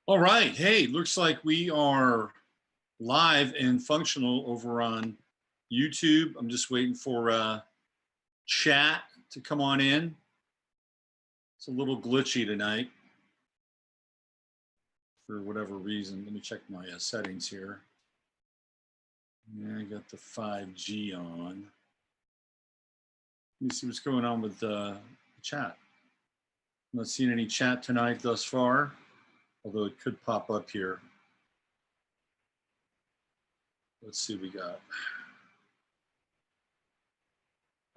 All right. Hey, looks like we are live and functional over on YouTube. I'm just waiting for chat to come on in. It's a little glitchy tonight for whatever reason. Let me check my settings here. Yeah, I got the 5G on. Let me see what's going on with the chat. I'm not seeing any chat tonight thus far, although it could pop up here. Let's see what we got.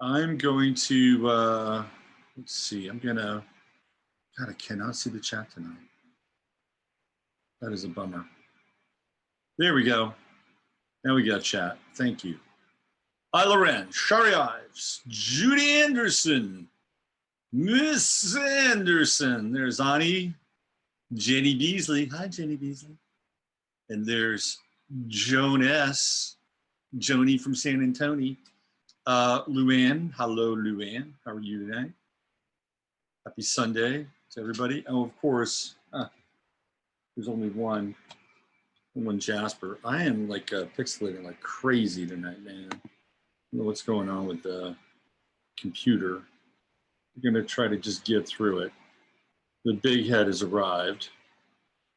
I'm going to, let's see, God, I cannot see the chat tonight. That is a bummer. There we go. Now we got chat. Thank you. Hi, Loren, Shari Ives, Judy Anderson, Miss Anderson. There's Ani, Jenny Beasley. Hi, Jenny Beasley. And there's Joan S., Joni from San Antonio. Luann, hello, Luann. How are you today? Happy Sunday to everybody. Oh, of course, there's only one Jasper. I am like pixelating like crazy tonight, man. I don't know what's going on with the computer. We're gonna try to just get through it. The big head has arrived,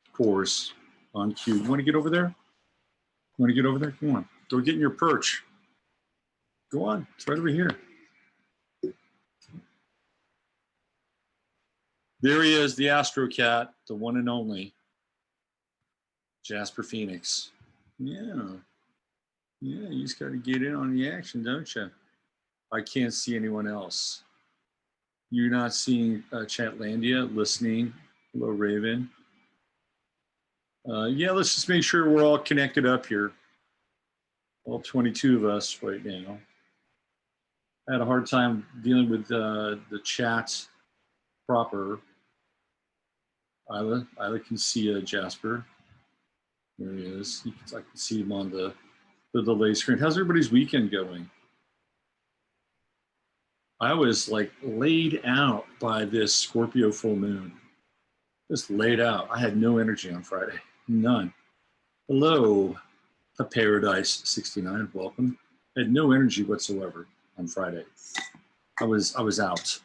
of course, on cue. You wanna get over there? You wanna get over there? Come on, go get in your perch. Go on, it's right over here. There he is, the Astro Cat, the one and only Jasper Phoenix. Yeah, you just got to get in on the action, don't you? I can't see anyone else. You're not seeing Chatlandia, listening. Hello, Raven. Yeah, let's just make sure we're all connected up here. All 22 of us right now. I had a hard time dealing with the chat proper. Isla can see Jasper. There he is. I can see him on the delay screen. How's everybody's weekend going? I was like laid out by this Scorpio full moon. Just laid out. I had no energy on Friday. None. Hello, a Paradise 69. Welcome. I had no energy whatsoever on Friday. I was out.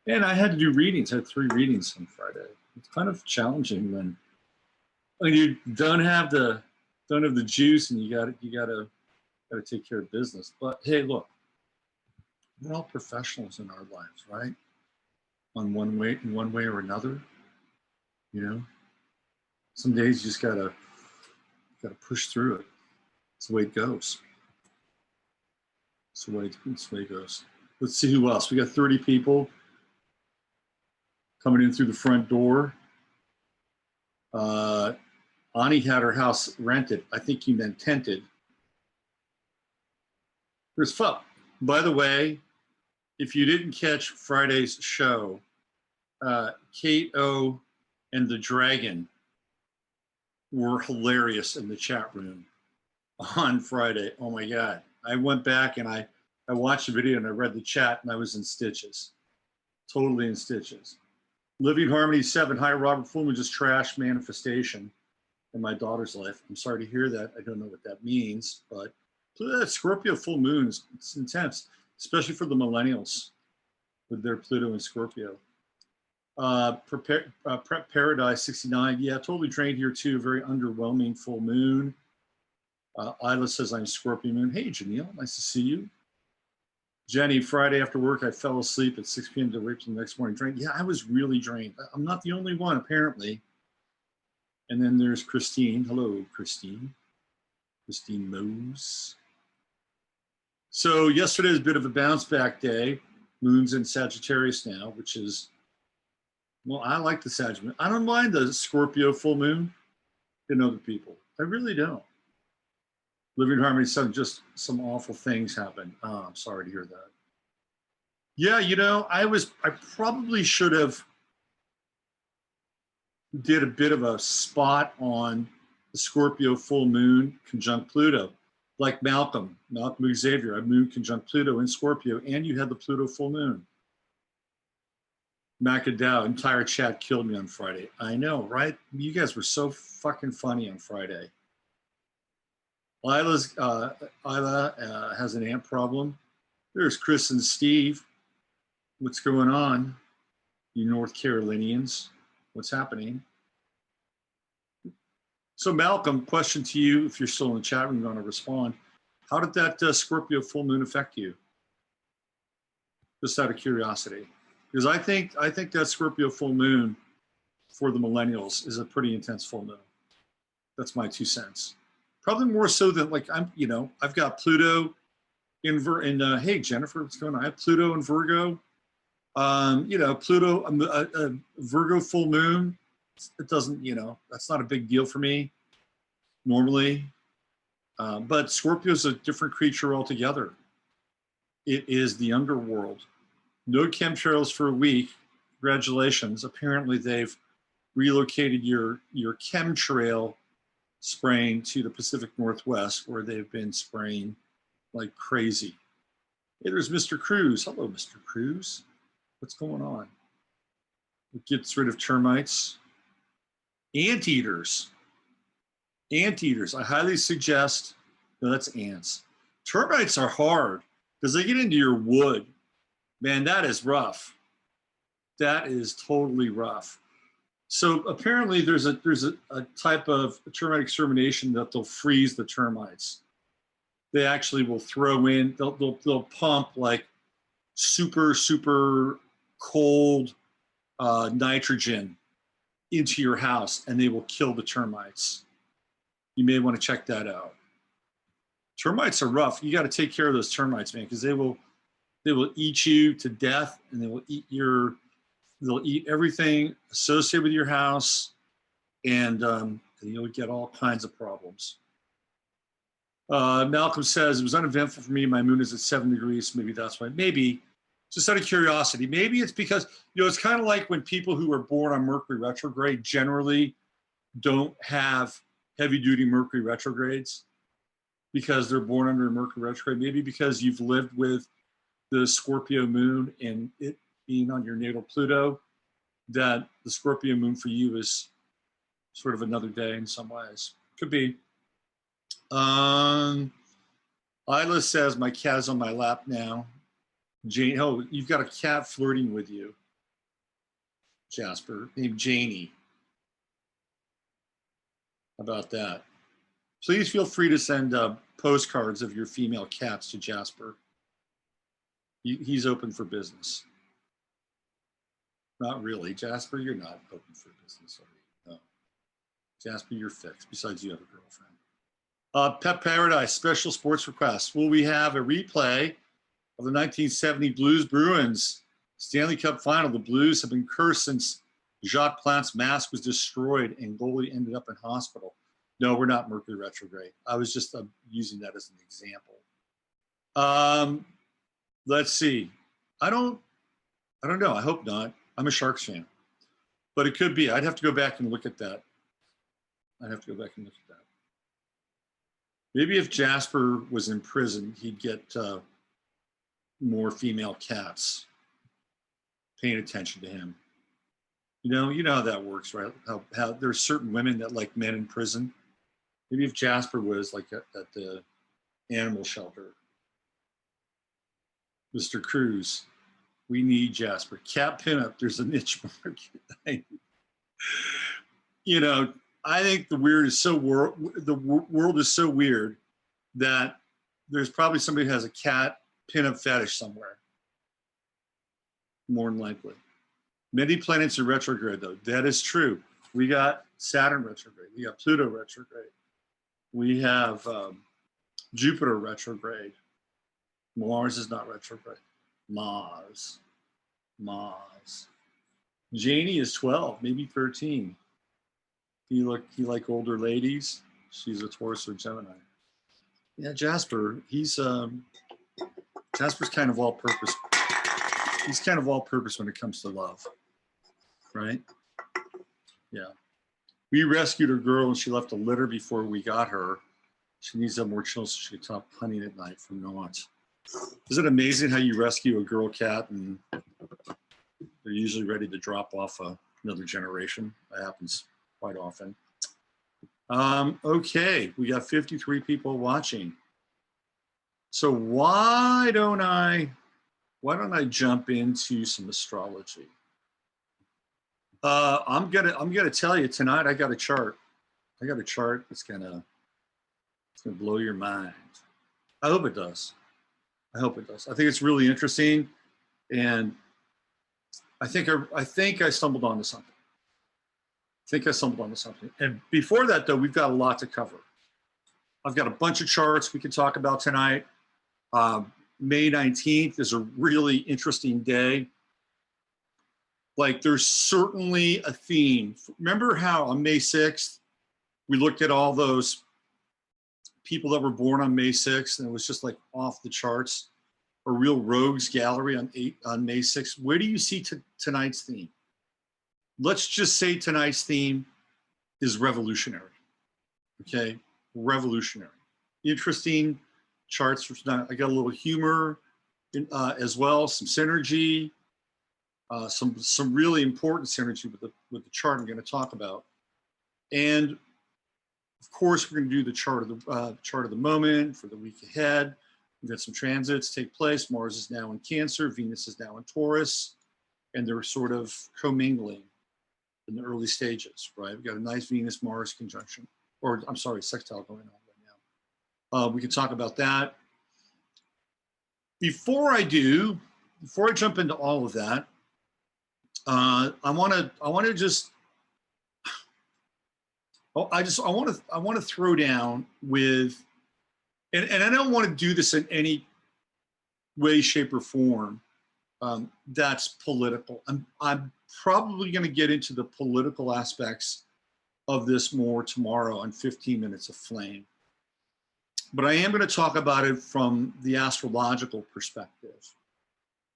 And I had to do readings. I had 3 readings on Friday. It's kind of challenging when you don't have the juice and you gotta take care of business. But hey, look, we're all professionals in our lives, right? In one way or another, you know. Some days you just gotta push through it. It's the way it goes. It's the way it goes. Let's see who else. We got 30 people coming in through the front door. Ani had her house rented. I think you meant tented. There's Pho. By the way, if you didn't catch Friday's show, Kate O and the Dragon were hilarious in the chat room on Friday. Oh my God. I went back and I watched the video and I read the chat and I was in stitches. Totally in stitches. Living Harmony 7. Hi, Robert Fullman, just trash manifestation in my daughter's life. I'm sorry to hear that. I don't know what that means, but that Scorpio full moon it's intense, especially for the millennials with their Pluto and Scorpio. Prep Paradise 69. Yeah, totally drained here too. Very underwhelming full moon. Isla says I'm Scorpio moon. Hey, Janelle, nice to see you. Jenny, Friday after work, I fell asleep at 6 p.m. to wake up the next morning drained. Yeah, I was really drained. I'm not the only one, apparently. And then there's Christine. Hello, Christine. Christine Mose. So yesterday was a bit of a bounce back day. Moon's in Sagittarius now, which is, well, I like the Sagittarius. I don't mind the Scorpio full moon in other people. I really don't. Living in Harmony 7, just some awful things happen. Oh, I'm sorry to hear that. Yeah, you know, I probably should have did a bit of a spot on the Scorpio full moon conjunct Pluto, like Malcolm Xavier, a moon conjunct Pluto in Scorpio, and you had the Pluto full moon. Macadow, entire chat killed me on Friday. I know, right? You guys were so fucking funny on Friday. Isla has an ant problem. There's Chris and Steve. What's going on, you North Carolinians? What's happening? So Malcolm, question to you, if you're still in the chat room, you want to respond. How did that Scorpio full moon affect you? Just out of curiosity. Because I think that Scorpio full moon for the millennials is a pretty intense full moon. That's my 2 cents. Probably more so than like I've got Pluto in hey Jennifer, what's going on? I have Pluto in Virgo. Pluto, a Virgo full moon. It doesn't, that's not a big deal for me normally. But Scorpio is a different creature altogether. It is the underworld. No chemtrails for a week. Congratulations. Apparently they've relocated your chemtrail spraying to the Pacific Northwest, where they've been spraying like crazy. Hey, there's Mr. Cruz. Hello, Mr. Cruz. What's going on? It gets rid of termites. Anteaters. Anteaters. I highly suggest, no, that's ants. Termites are hard because they get into your wood. Man, that is rough. That is totally rough. So apparently there's a type of termite extermination that they'll freeze the termites. They actually will throw in, they'll pump like super, super cold nitrogen into your house, and they will kill the termites. You may want to check that out. Termites are rough. You got to take care of those termites, man, because they will eat you to death, and they'll eat everything associated with your house, and you'll get all kinds of problems. Malcolm says, it was uneventful for me. My moon is at 7 degrees. Maybe that's why. Maybe, just out of curiosity, maybe it's because, it's kind of like when people who are born on Mercury retrograde generally don't have heavy-duty Mercury retrogrades because they're born under Mercury retrograde. Maybe because you've lived with the Scorpio moon and it being on your natal Pluto, that the Scorpio moon for you is sort of another day in some ways. Could be. Isla says, my cat is on my lap now. Jane, oh, you've got a cat flirting with you, Jasper, named Janie. How about that? Please feel free to send postcards of your female cats to Jasper. He's open for business. Not really. Jasper, you're not open for business, are you? No. Jasper, you're fixed. Besides, you have a girlfriend. Pet Paradise, special sports request. Will we have a replay of the 1970 Blues Bruins Stanley Cup final? The Blues have been cursed since Jacques Plante's mask was destroyed and goalie ended up in hospital. No, we're not Mercury retrograde. I was just using that as an example. Let's see. I don't know. I hope not. I'm a Sharks fan, but it could be. I'd have to go back and look at that. Maybe if Jasper was in prison, he'd get more female cats paying attention to him. You know how that works, right? How there's certain women that like men in prison. Maybe if Jasper was like at the animal shelter. Mr. Cruz, we need Jasper. Cat pinup, there's a niche market. I think the world is so weird that there's probably somebody who has a cat pinup fetish somewhere. More than likely. Many planets are retrograde, though. That is true. We got Saturn retrograde. We got Pluto retrograde. We have Jupiter retrograde. Mars is not retrograde. Mars. Janie is 12, maybe 13. He like older ladies. She's a Taurus or Gemini. Yeah, Jasper. Jasper's kind of all purpose. He's kind of all purpose when it comes to love, right? Yeah. We rescued a girl and she left a litter before we got her. She needs to have more children so she can stop hunting at night from naught. Isn't it amazing how you rescue a girl cat and They're usually ready to drop off another generation. That happens quite often. Okay, we got 53 people watching. So why don't I jump into some astrology? I'm gonna tell you tonight. I got a chart. I got a chart that's gonna blow your mind. I hope it does. I hope it does. I think it's really interesting, and I think I stumbled onto something. And before that, though, we've got a lot to cover. I've got a bunch of charts we can talk about tonight. May 19th is a really interesting day. Like, there's certainly a theme. Remember how on May 6th, we looked at all those people that were born on May 6th, and it was just like off the charts, a real rogues gallery on May 6th. Where do you see tonight's theme? Let's just say tonight's theme is revolutionary. Okay, revolutionary. Interesting charts. I got a little humor as well, some synergy, some really important synergy with the chart I'm going to talk about, and of course we're going to do the chart of the moment for the week ahead. We've got some transits take place. Mars is now in Cancer, Venus is now in Taurus, and they're sort of commingling in the early stages, right? We've got a nice Venus-Mars conjunction, or I'm sorry, sextile going on right now. We can talk about that. Before I jump into all of that, I want to throw down with, and I don't want to do this in any way, shape, or form that's political. I'm probably going to get into the political aspects of this more tomorrow on 15 Minutes of Flame. But I am going to talk about it from the astrological perspective,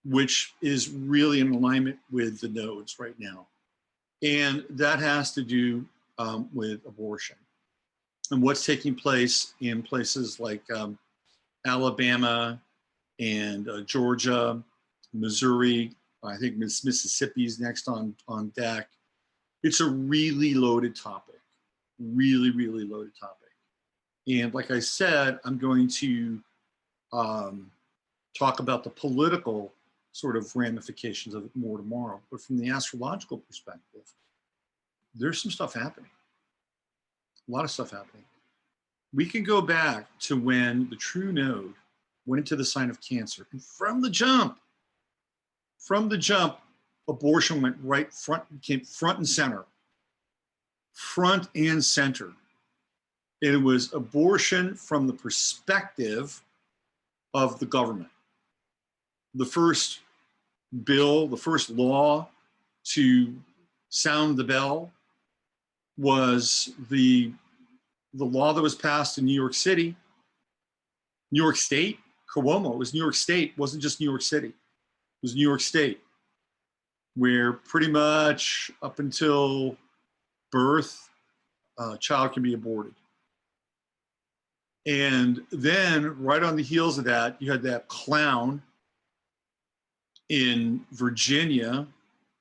which is really in alignment with the nodes right now. And that has to do with abortion and what's taking place in places like Alabama and Georgia, Missouri. I think Mississippi's next on deck. It's a really loaded topic, really, really loaded topic. And like I said, I'm going to talk about the political sort of ramifications of it more tomorrow. But from the astrological perspective, there's some stuff happening. A lot of stuff happening. We can go back to when the true node went into the sign of Cancer. And from the jump, abortion went came front and center. Front and center. It was abortion from the perspective of the government. The first bill, the first law to sound the bell was the law that was passed in New York City, New York State, Cuomo. It was New York State, it wasn't just New York City. It was New York State, where pretty much up until birth, a child can be aborted. And then right on the heels of that, you had that clown in Virginia,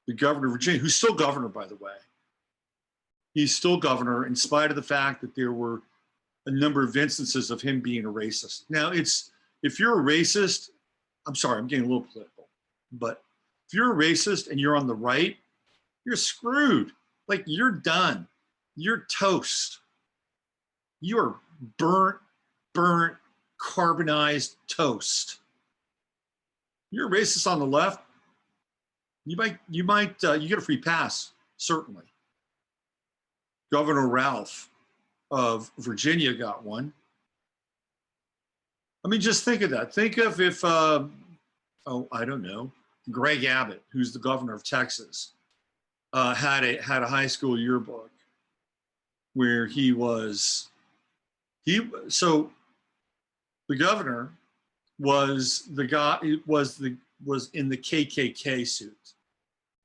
the governor of Virginia, who's still governor, by the way. He's still governor in spite of the fact that there were a number of instances of him being a racist. Now, if you're a racist, I'm sorry, I'm getting a little political, but if you're a racist and you're on the right, you're screwed. Like, you're done. You're toast. You're burnt, carbonized toast. You're a racist on the left, you get a free pass, certainly. Governor Ralph of Virginia got one. I mean, just think of that. Think of if, I don't know, Greg Abbott, who's the governor of Texas, had a high school yearbook where so the governor was the guy, was in the KKK suit,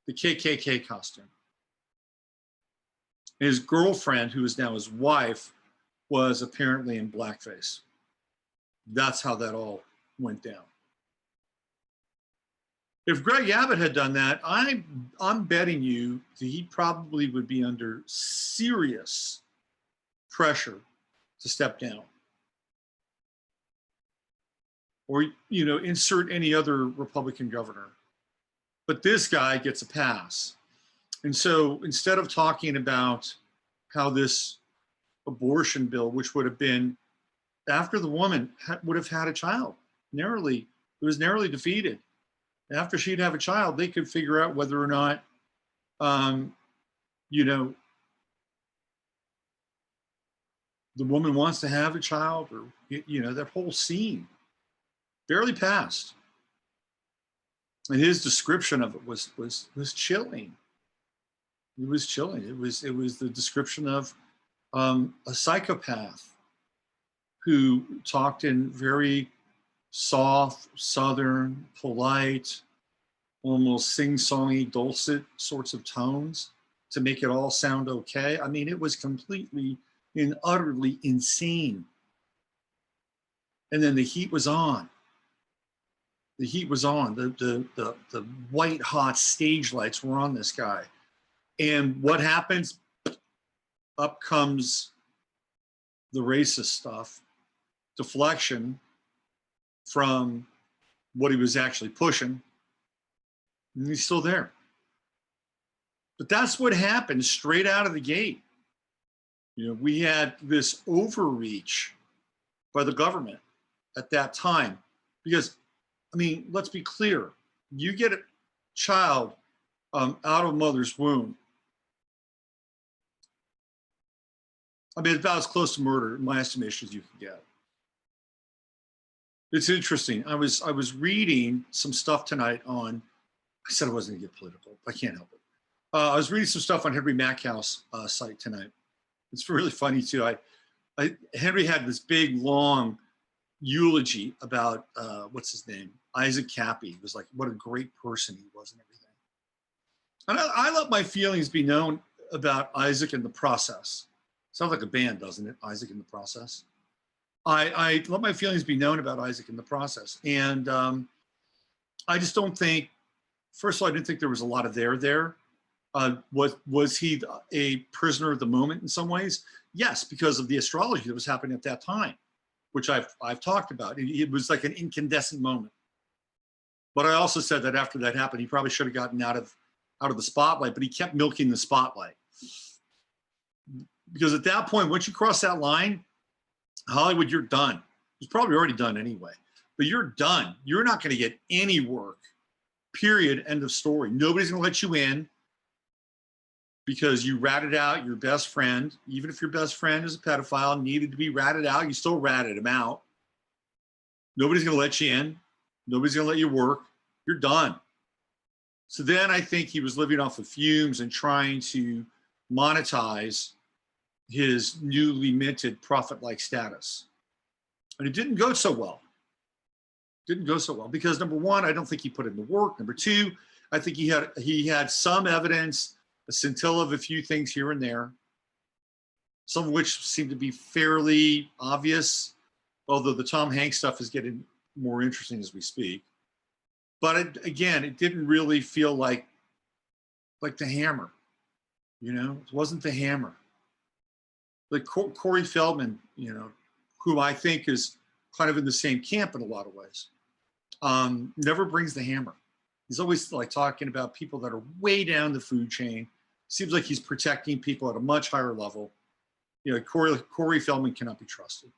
the KKK costume. His girlfriend, who is now his wife, was apparently in blackface. That's how that all went down. If Greg Abbott had done that, I'm betting you that he probably would be under serious pressure to step down. Or, you know, insert any other Republican governor. But this guy gets a pass. And so instead of talking about how this abortion bill, which would have been after the woman would have had a child, it was narrowly defeated. After she'd have a child, they could figure out whether or not, you know, the woman wants to have a child, or, you know, that whole scene barely passed. And his description of it was chilling. It was chilling. It was the description of a psychopath who talked in very soft, southern, polite, almost sing-songy, dulcet sorts of tones to make it all sound okay. I mean, it was completely and utterly insane. And then the heat was on. The heat was on. The white hot stage lights were on this guy. And what happens? Up comes the racist stuff, deflection from what he was actually pushing, and he's still there. But that's what happened straight out of the gate. You know, we had this overreach by the government at that time, because, I mean, let's be clear, you get a child out of mother's womb, I mean, it's about as close to murder, in my estimation, as you can get. It's interesting. I was reading some stuff tonight on, I said I wasn't gonna get political. I can't help it. I was reading some stuff on Henry Mackow's site tonight. It's really funny too. Henry had this big, long eulogy about, what's his name? Isaac Cappy. It was like, what a great person he was and everything. And I let my feelings be known about Isaac in the Process. Sounds like a band, doesn't it? Isaac in the Process. I let my feelings be known about Isaac in the Process. And I just don't think, first of all, I didn't think there was a lot of there. Was he a prisoner of the moment in some ways? Yes, because of the astrology that was happening at that time, which I've talked about. It was like an incandescent moment. But I also said that after that happened, he probably should have gotten out of the spotlight, but he kept milking the spotlight. Because at that point, once you cross that line, Hollywood, you're done. It's probably already done anyway, but you're done. You're not going to get any work, period, end of story. Nobody's going to let you in because you ratted out your best friend. Even if your best friend is a pedophile, needed to be ratted out, you still ratted him out. Nobody's going to let you in. Nobody's going to let you work. You're done. So then I think he was living off of fumes and trying to monetize his newly minted prophet-like status. And it didn't go so well. Didn't go so well because, number one, I don't think he put in the work. Number two, I think he had some evidence, a scintilla of a few things here and there, some of which seem to be fairly obvious, although the Tom Hanks stuff is getting more interesting as we speak. But again, it didn't really feel like the Hammer, you know? It wasn't the Hammer. Like Corey Feldman, you know, who I think is kind of in the same camp in a lot of ways, never brings the hammer. He's always like talking about people that are way down the food chain. Seems like he's protecting people at a much higher level. You know, Corey Feldman cannot be trusted.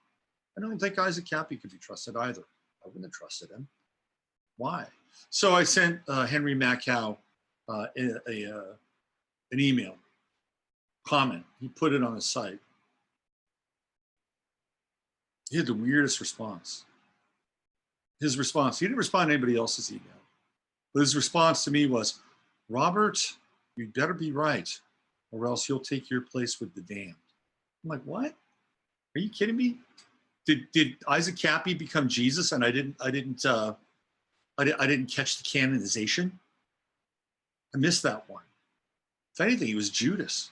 I don't think Isaac Cappy could be trusted either. I wouldn't have trusted him. Why? So I sent Henry Mackow an email comment. He put it on his site. He had the weirdest response. His response, he didn't respond to anybody else's email. But his response to me was, Robert, you'd better be right, or else you'll take your place with the damned. I'm like, what? Are you kidding me? Did Isaac Cappy become Jesus and I didn't catch the canonization? I missed that one. If anything, he was Judas.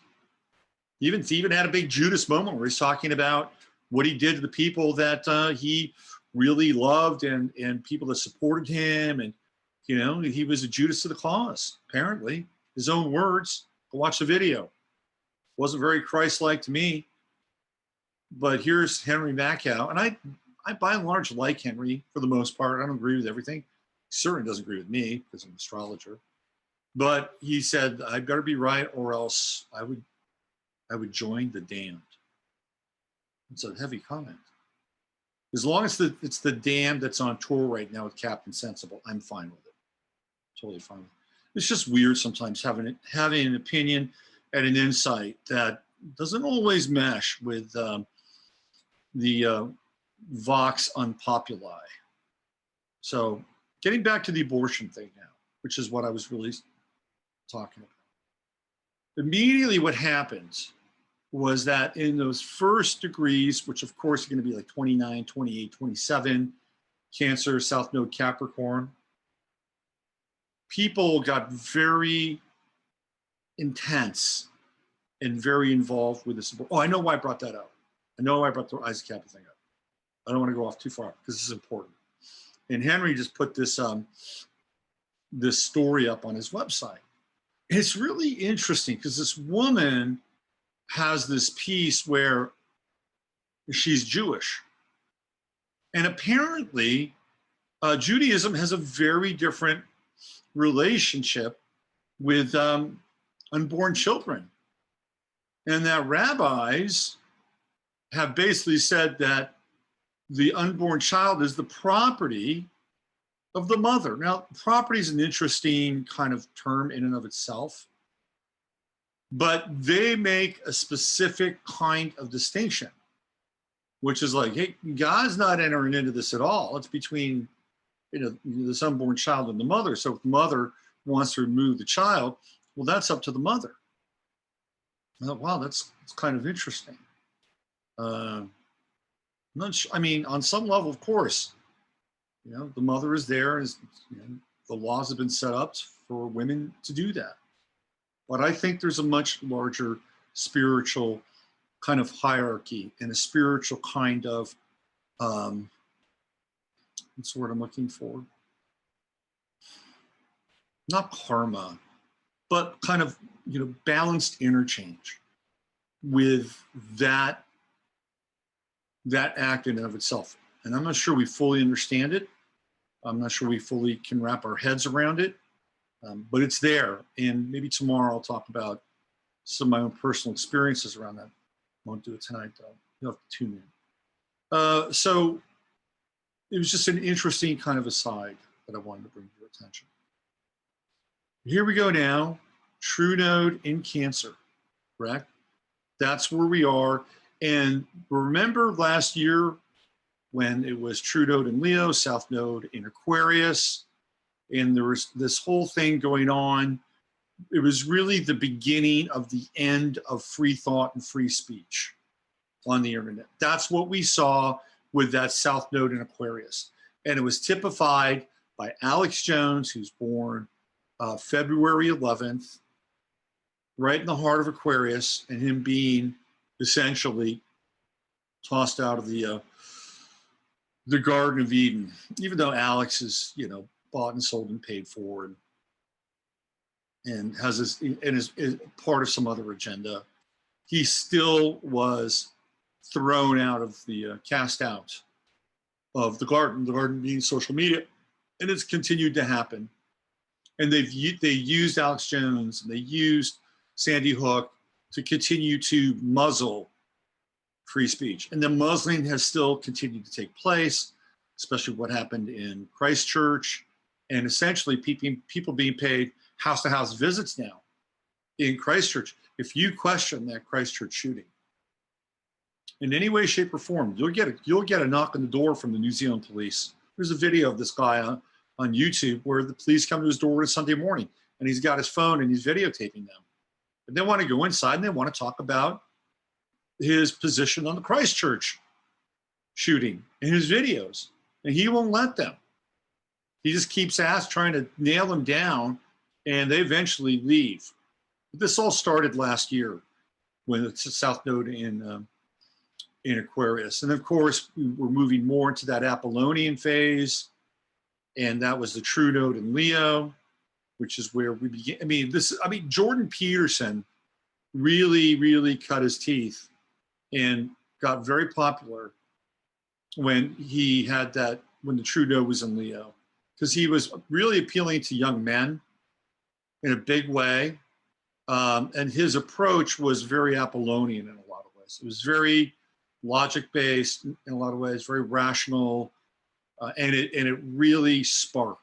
He even had a big Judas moment where he's talking about what he did to the people that he really loved and people that supported him. And You know, he was a Judas to the cause, apparently. His own words. Go watch the video. Wasn't very Christ-like to me. But here's Henry Macau. And I by and large like Henry for the most part. I don't agree with everything. He certainly doesn't agree with me because I'm an astrologer. But he said, I better be right or else I would join the damned. It's a heavy comment. As long as it's the damned that's on tour right now with Captain Sensible, I'm fine with it. Totally fine with it. It's just weird sometimes having an opinion and an insight that doesn't always mesh with the Vox Unpopuli. So getting back to the abortion thing now, which is what I was really talking about. Immediately what happens was that in those first degrees, which of course are going to be like 29, 28, 27, Cancer, South Node, Capricorn, people got very intense and very involved with this. Oh, I know why I brought that up. I know why I brought the Isaac Kappa thing up. I don't want to go off too far because this is important. And Henry just put this this story up on his website. It's really interesting because this woman has this piece where she's Jewish. And apparently, Judaism has a very different relationship with unborn children. And that rabbis have basically said that the unborn child is the property of the mother. Now, property is an interesting kind of term in and of itself, but they make a specific kind of distinction, which is like, hey, God's not entering into this at all. It's between, you know, this unborn child and the mother. So if the mother wants to remove the child, well, that's up to the mother. I thought, wow, that's kind of interesting. Not sure, I mean, on some level, of course, you know, the mother is there, and you know, the laws have been set up for women to do that. But I think there's a much larger spiritual kind of hierarchy and a spiritual kind of, what's the word I'm looking for? Not karma, but kind of, you know, balanced interchange with that act in and of itself. And I'm not sure we fully understand it. I'm not sure we fully can wrap our heads around it, but it's there. And maybe tomorrow I'll talk about some of my own personal experiences around that. Won't do it tonight, though. You'll have to tune in. So it was just an interesting kind of aside that I wanted to bring to your attention. Here we go now. True node in Cancer, correct? That's where we are. And remember last year when it was True Node in Leo, South Node in Aquarius, and there was this whole thing going on. It was really the beginning of the end of free thought and free speech on the internet. That's what we saw with that South Node in Aquarius. And it was typified by Alex Jones, who's born February 11th, right in the heart of Aquarius, and him being essentially tossed out of the Garden of Eden, even though Alex is, you know, bought and sold and paid for, and has this, and is part of some other agenda. He still was thrown out of the, cast out of the garden being social media, and it's continued to happen. And they used Alex Jones and they used Sandy Hook to continue to muzzle free speech. And the muzzling has still continued to take place, especially what happened in Christchurch, and essentially people being paid house-to-house visits now in Christchurch. If you question that Christchurch shooting in any way, shape, or form, you'll get a knock on the door from the New Zealand police. There's a video of this guy on YouTube where the police come to his door on a Sunday morning, and he's got his phone and he's videotaping them. And they want to go inside and they want to talk about his position on the Christchurch shooting in his videos, and he won't let them. He just keeps trying to nail him down, and they eventually leave. This all started last year when it's a South Node in Aquarius. And of course, we're moving more into that Apollonian phase. and that was the true node in Leo, which is where we began. Jordan Peterson really cut his teeth and got very popular when he had that, when the true node was in Leo, because he was really appealing to young men in a big way. And his approach was very Apollonian in a lot of ways. It was very logic-based in a lot of ways, very rational, and it really sparked.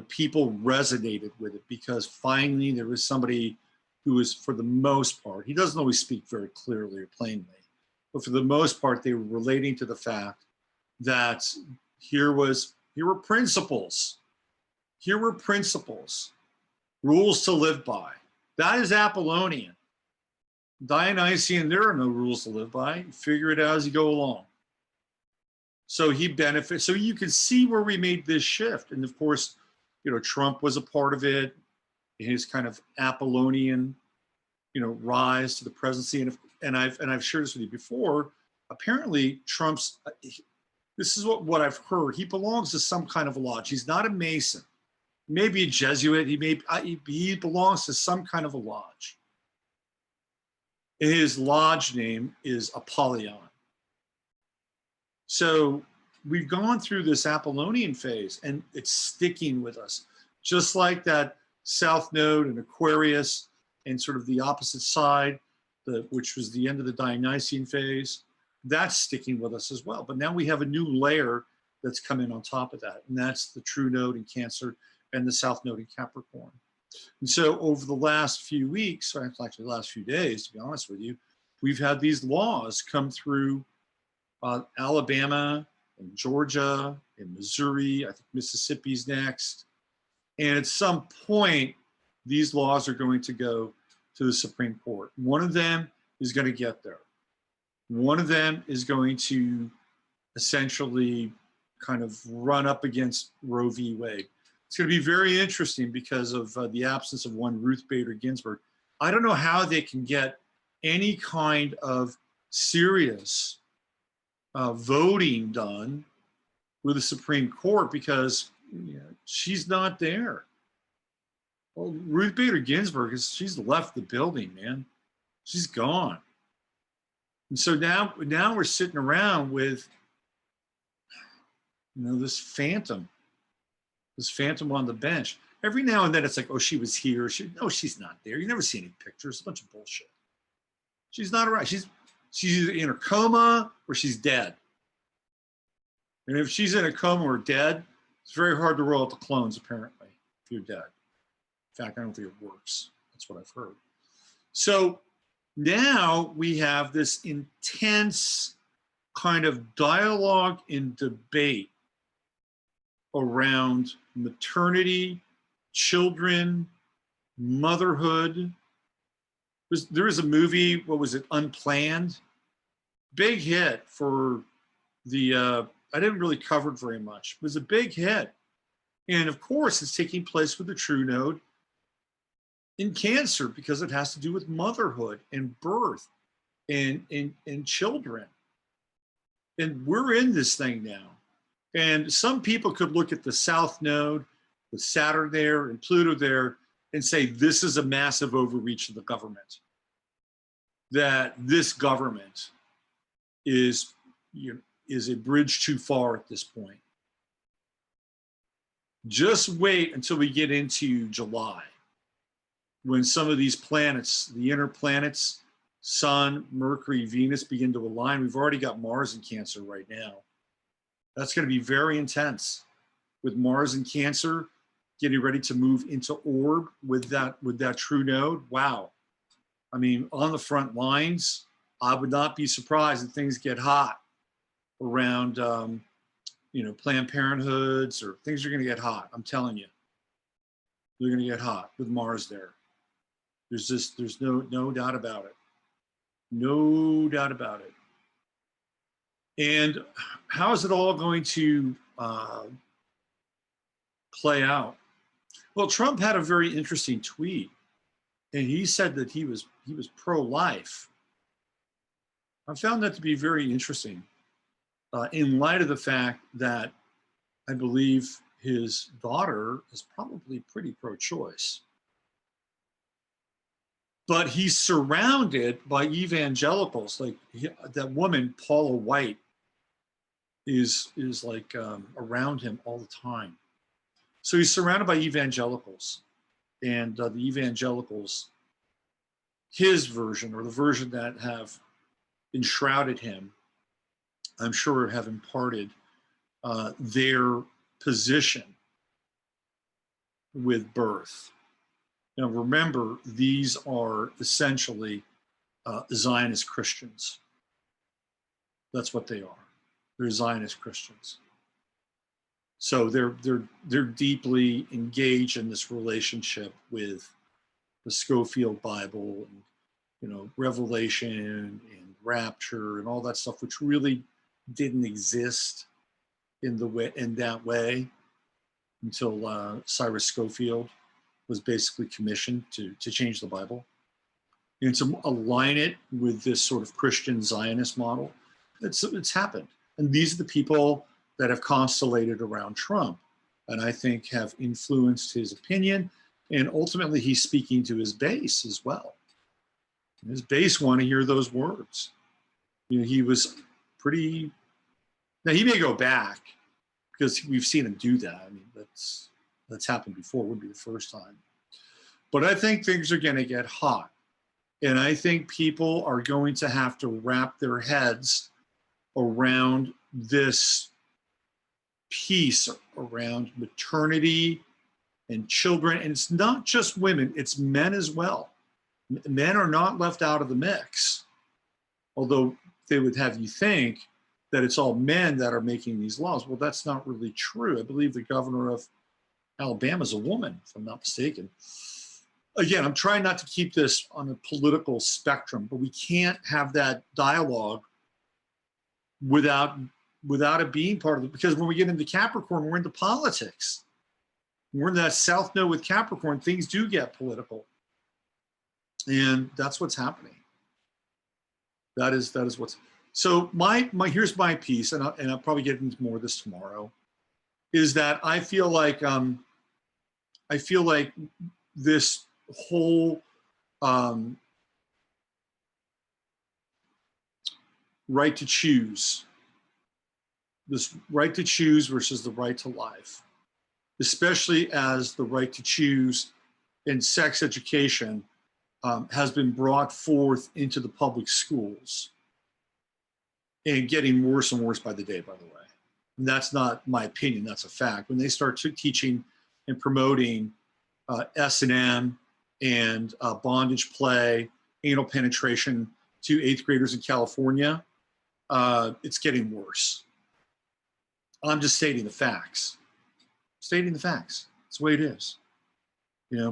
People resonated with it because finally there was somebody who was, for the most part, he doesn't always speak very clearly or plainly, but for the most part, they were relating to the fact that here were principles. Here were principles, rules to live by. That is Apollonian. Dionysian, there are no rules to live by. You figure it out as you go along. So he benefits. So you can see where we made this shift. And of course, Trump was a part of it, his kind of Apollonian, rise to the presidency. And I've shared this with you before. Apparently, Trump's, this is what I've heard. He belongs to some kind of a lodge. He's not a Mason, maybe a Jesuit. He belongs to some kind of a lodge. His lodge name is Apollyon. So we've gone through this Apollonian phase, and it's sticking with us, just like that South Node in Aquarius, and sort of the opposite side, which was the end of the Dionysian phase. That's sticking with us as well. But now we have a new layer that's come in on top of that, and that's the true node in Cancer and the South Node in Capricorn. And so over the last few weeks, or actually the last few days, to be honest with you, we've had these laws come through Alabama and Georgia and Missouri. I think Mississippi's next. And at some point, these laws are going to go to the Supreme Court. One of them is going to get there. One of them is going to essentially kind of run up against Roe v. Wade. It's going to be very interesting because of the absence of one Ruth Bader Ginsburg. I don't know how they can get any kind of serious voting done with the Supreme Court because she's not there. Well, Ruth Bader Ginsburg, she's left the building, man. She's gone. And so now we're sitting around with this phantom on the bench. Every now and then it's like, oh, she was here. No, she's not there. You never see any pictures. It's a bunch of bullshit. She's not around. She's either in a coma or she's dead. And if she's in a coma or dead, it's very hard to roll out the clones, apparently, if you're dead. In fact, I don't think it works. That's what I've heard. So now we have this intense kind of dialogue and debate around maternity, children, motherhood. There was a movie, what was it, Unplanned? Big hit for the, I didn't really cover it very much. It was a big hit. And of course, it's taking place with the true node in Cancer because it has to do with motherhood and birth and children. And we're in this thing now. And some people could look at the South Node, with Saturn there and Pluto there, and say this is a massive overreach of the government. That this government is a bridge too far at this point. Just wait until we get into July, when some of these planets, the inner planets, Sun, Mercury, Venus, begin to align. We've already got Mars in Cancer right now. That's going to be very intense, with Mars in Cancer getting ready to move into orb with that true node. Wow. I mean, on the front lines, I would not be surprised if things get hot around, Planned Parenthoods, or things are going to get hot. I'm telling you, they're going to get hot with Mars there. There's no doubt about it. No doubt about it. And how is it all going to play out? Well, Trump had a very interesting tweet, and he said that he was pro-life. I found that to be very interesting in light of the fact that I believe his daughter is probably pretty pro-choice. But he's surrounded by evangelicals. Like that woman, Paula White, is like around him all the time. So he's surrounded by evangelicals, and the evangelicals, his version, or the version that have enshrouded him, I'm sure have imparted their position with birth. Now remember, these are essentially Zionist Christians. That's what they are. They're Zionist Christians. So they're deeply engaged in this relationship with the Schofield Bible, and Revelation and Rapture and all that stuff, which really didn't exist in that way until Cyrus Schofield was basically commissioned to change the Bible and to align it with this sort of Christian Zionist model. It's happened. And these are the people that have constellated around Trump, and I think have influenced his opinion. And ultimately, he's speaking to his base as well. And his base want to hear those words. He was pretty. Now he may go back because we've seen him do that. I mean, that's happened before. It wouldn't be the first time. But I think things are going to get hot, and I think people are going to have to wrap their heads around this piece around maternity and children. And it's not just women, it's men as well. Men are not left out of the mix, although they would have you think that it's all men that are making these laws. Well, that's not really true. I believe the governor of Alabama is a woman, if I'm not mistaken. Again, I'm trying not to keep this on a political spectrum, but we can't have that dialogue without it being part of it. Because when we get into Capricorn, we're into politics. We're in that south node with Capricorn, things do get political. And that's what's happening. That is what's. So here's my piece, and I'll probably get into more of this tomorrow, is that I feel like this whole right to choose, this right to choose versus the right to life, especially as the right to choose in sex education has been brought forth into the public schools and getting worse and worse by the day, by the way. And that's not my opinion, that's a fact. When they start teaching and promoting S&M and bondage play, anal penetration to 8th graders in California, it's getting worse. I'm just stating the facts. Stating the facts. That's the way it is.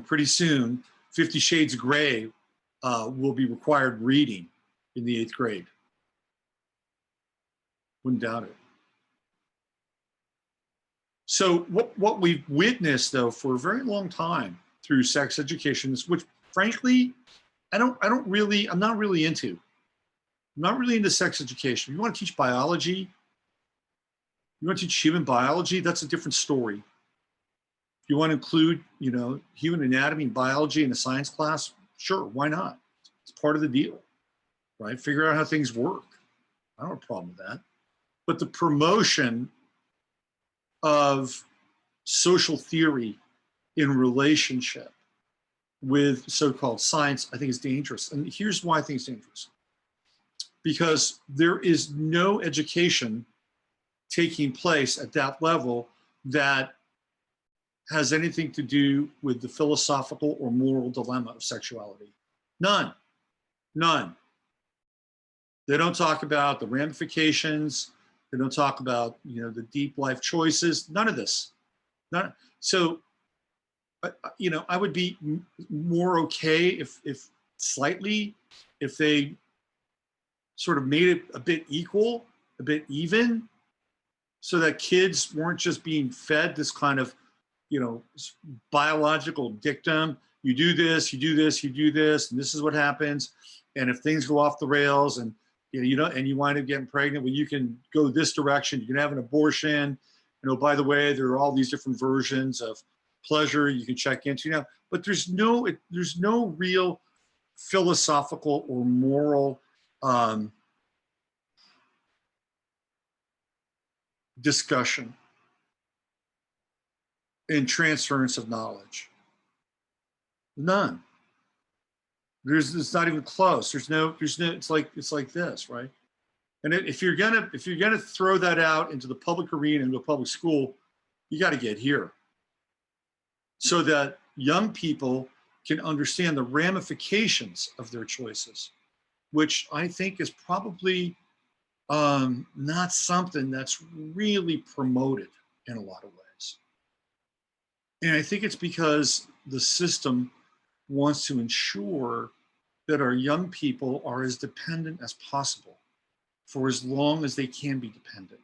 Pretty soon, 50 Shades of Grey will be required reading in the 8th grade. Wouldn't doubt it. So what we've witnessed, though, for a very long time through sex education, which frankly, I'm not really into. I'm not really into sex education. You want to teach biology, you want to teach human biology, that's a different story. If you want to include, human anatomy and biology in a science class, sure, why not? It's part of the deal, right? Figure out how things work. I don't have a problem with that. But the promotion of social theory in relationship with so-called science, I think is dangerous. And here's why I think it's dangerous. Because there is no education taking place at that level that has anything to do with the philosophical or moral dilemma of sexuality. None. They don't talk about the ramifications. They don't talk about, the deep life choices. None of this. So, I would be more okay if they sort of made it a bit equal, a bit even, so that kids weren't just being fed this kind of, biological dictum. You do this, you do this, you do this, and this is what happens. And if things go off the rails and and you wind up getting pregnant, well, you can go this direction, you can have an abortion, And oh, by the way, there are all these different versions of pleasure you can check into now, but there's no real philosophical or moral discussion and transference of knowledge. None. It's not even close. There's no. It's like this, right? And if you're gonna throw that out into the public arena, into a public school, you got to get here, so that young people can understand the ramifications of their choices, which I think is probably not something that's really promoted in a lot of ways. And I think it's because the system wants to ensure that our young people are as dependent as possible for as long as they can be dependent,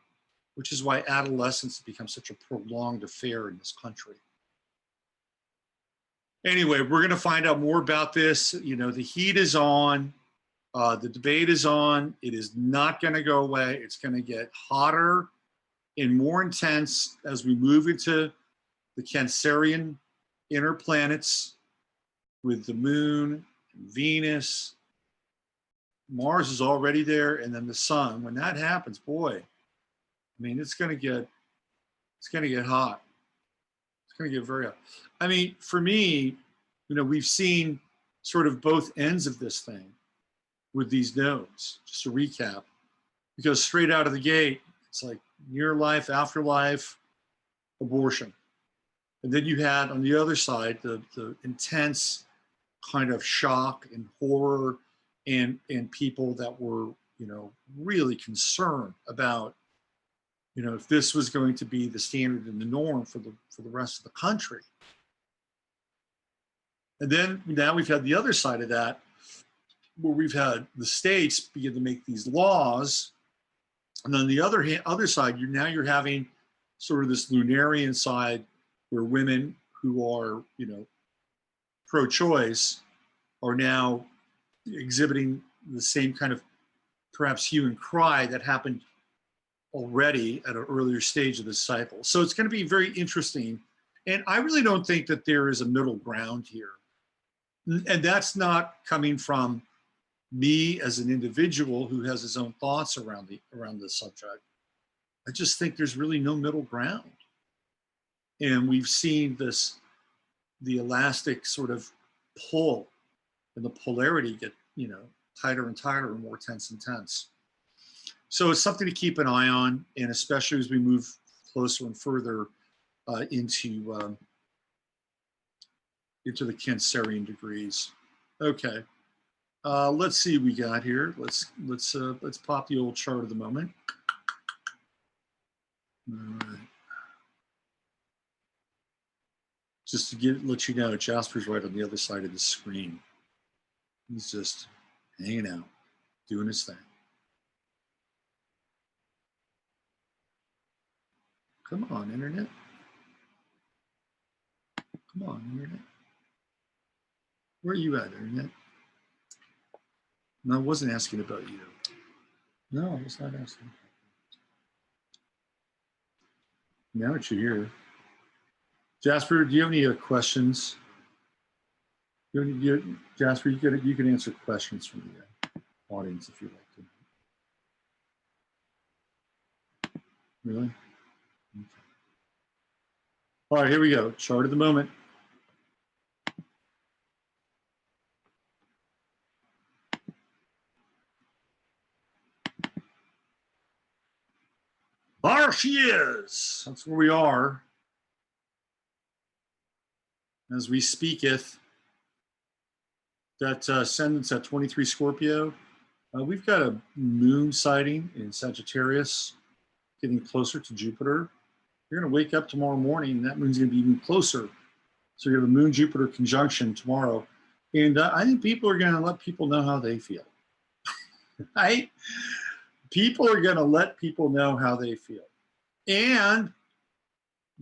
which is why adolescence has become such a prolonged affair in this country. Anyway, we're going to find out more about this. You know, the heat is on. The debate is on. It is not going to go away. It's going to get hotter and more intense as we move into the Cancerian inner planets with the moon, Venus. Mars is already there, and then the sun. When that happens, boy, I mean, it's going to get hot. It's going to get very hot. I mean, for me, you know, we've seen sort of both ends of this thing with these nodes, just to recap, because straight out of the gate, it's like near life, afterlife, abortion. And then you had on the other side, the intense kind of shock and horror and people that were, you know, really concerned about, you know, if this was going to be the standard and the norm for the rest of the country. And then now we've had the other side of that, where we've had the states begin to make these laws. And then the other side, you're having sort of this Lunarian side where women who are, you know, pro-choice are now exhibiting the same kind of perhaps hue and cry that happened already at an earlier stage of this cycle. So it's going to be very interesting. And I really don't think that there is a middle ground here. And that's not coming from me as an individual who has his own thoughts around the subject. I just think there's really no middle ground. And we've seen the elastic sort of pull and the polarity get, you know, tighter and tighter and more tense and tense. So it's something to keep an eye on, and especially as we move closer and further into the Cancerian degrees. Okay, let's see what we got here. Let's pop the old chart of the moment. All right. Just to let you know, Jasper's right on the other side of the screen. He's just hanging out, doing his thing. Come on, internet. Come on, internet. Where are you at, internet? No, I wasn't asking about you. No, I was not asking. Now that you're here. Jasper, do you have any questions? Jasper, you can answer questions from the audience if you'd like to. Really? Okay. All right, here we go. Chart of the moment. There she is. That's where we are. As we speaketh, that ascendant's at 23 Scorpio. We've got a moon sighting in Sagittarius, getting closer to Jupiter. You're going to wake up tomorrow morning, and that moon's going to be even closer. So you have a Moon-Jupiter conjunction tomorrow. And I think people are going to let people know how they feel. Right? People are going to let people know how they feel. And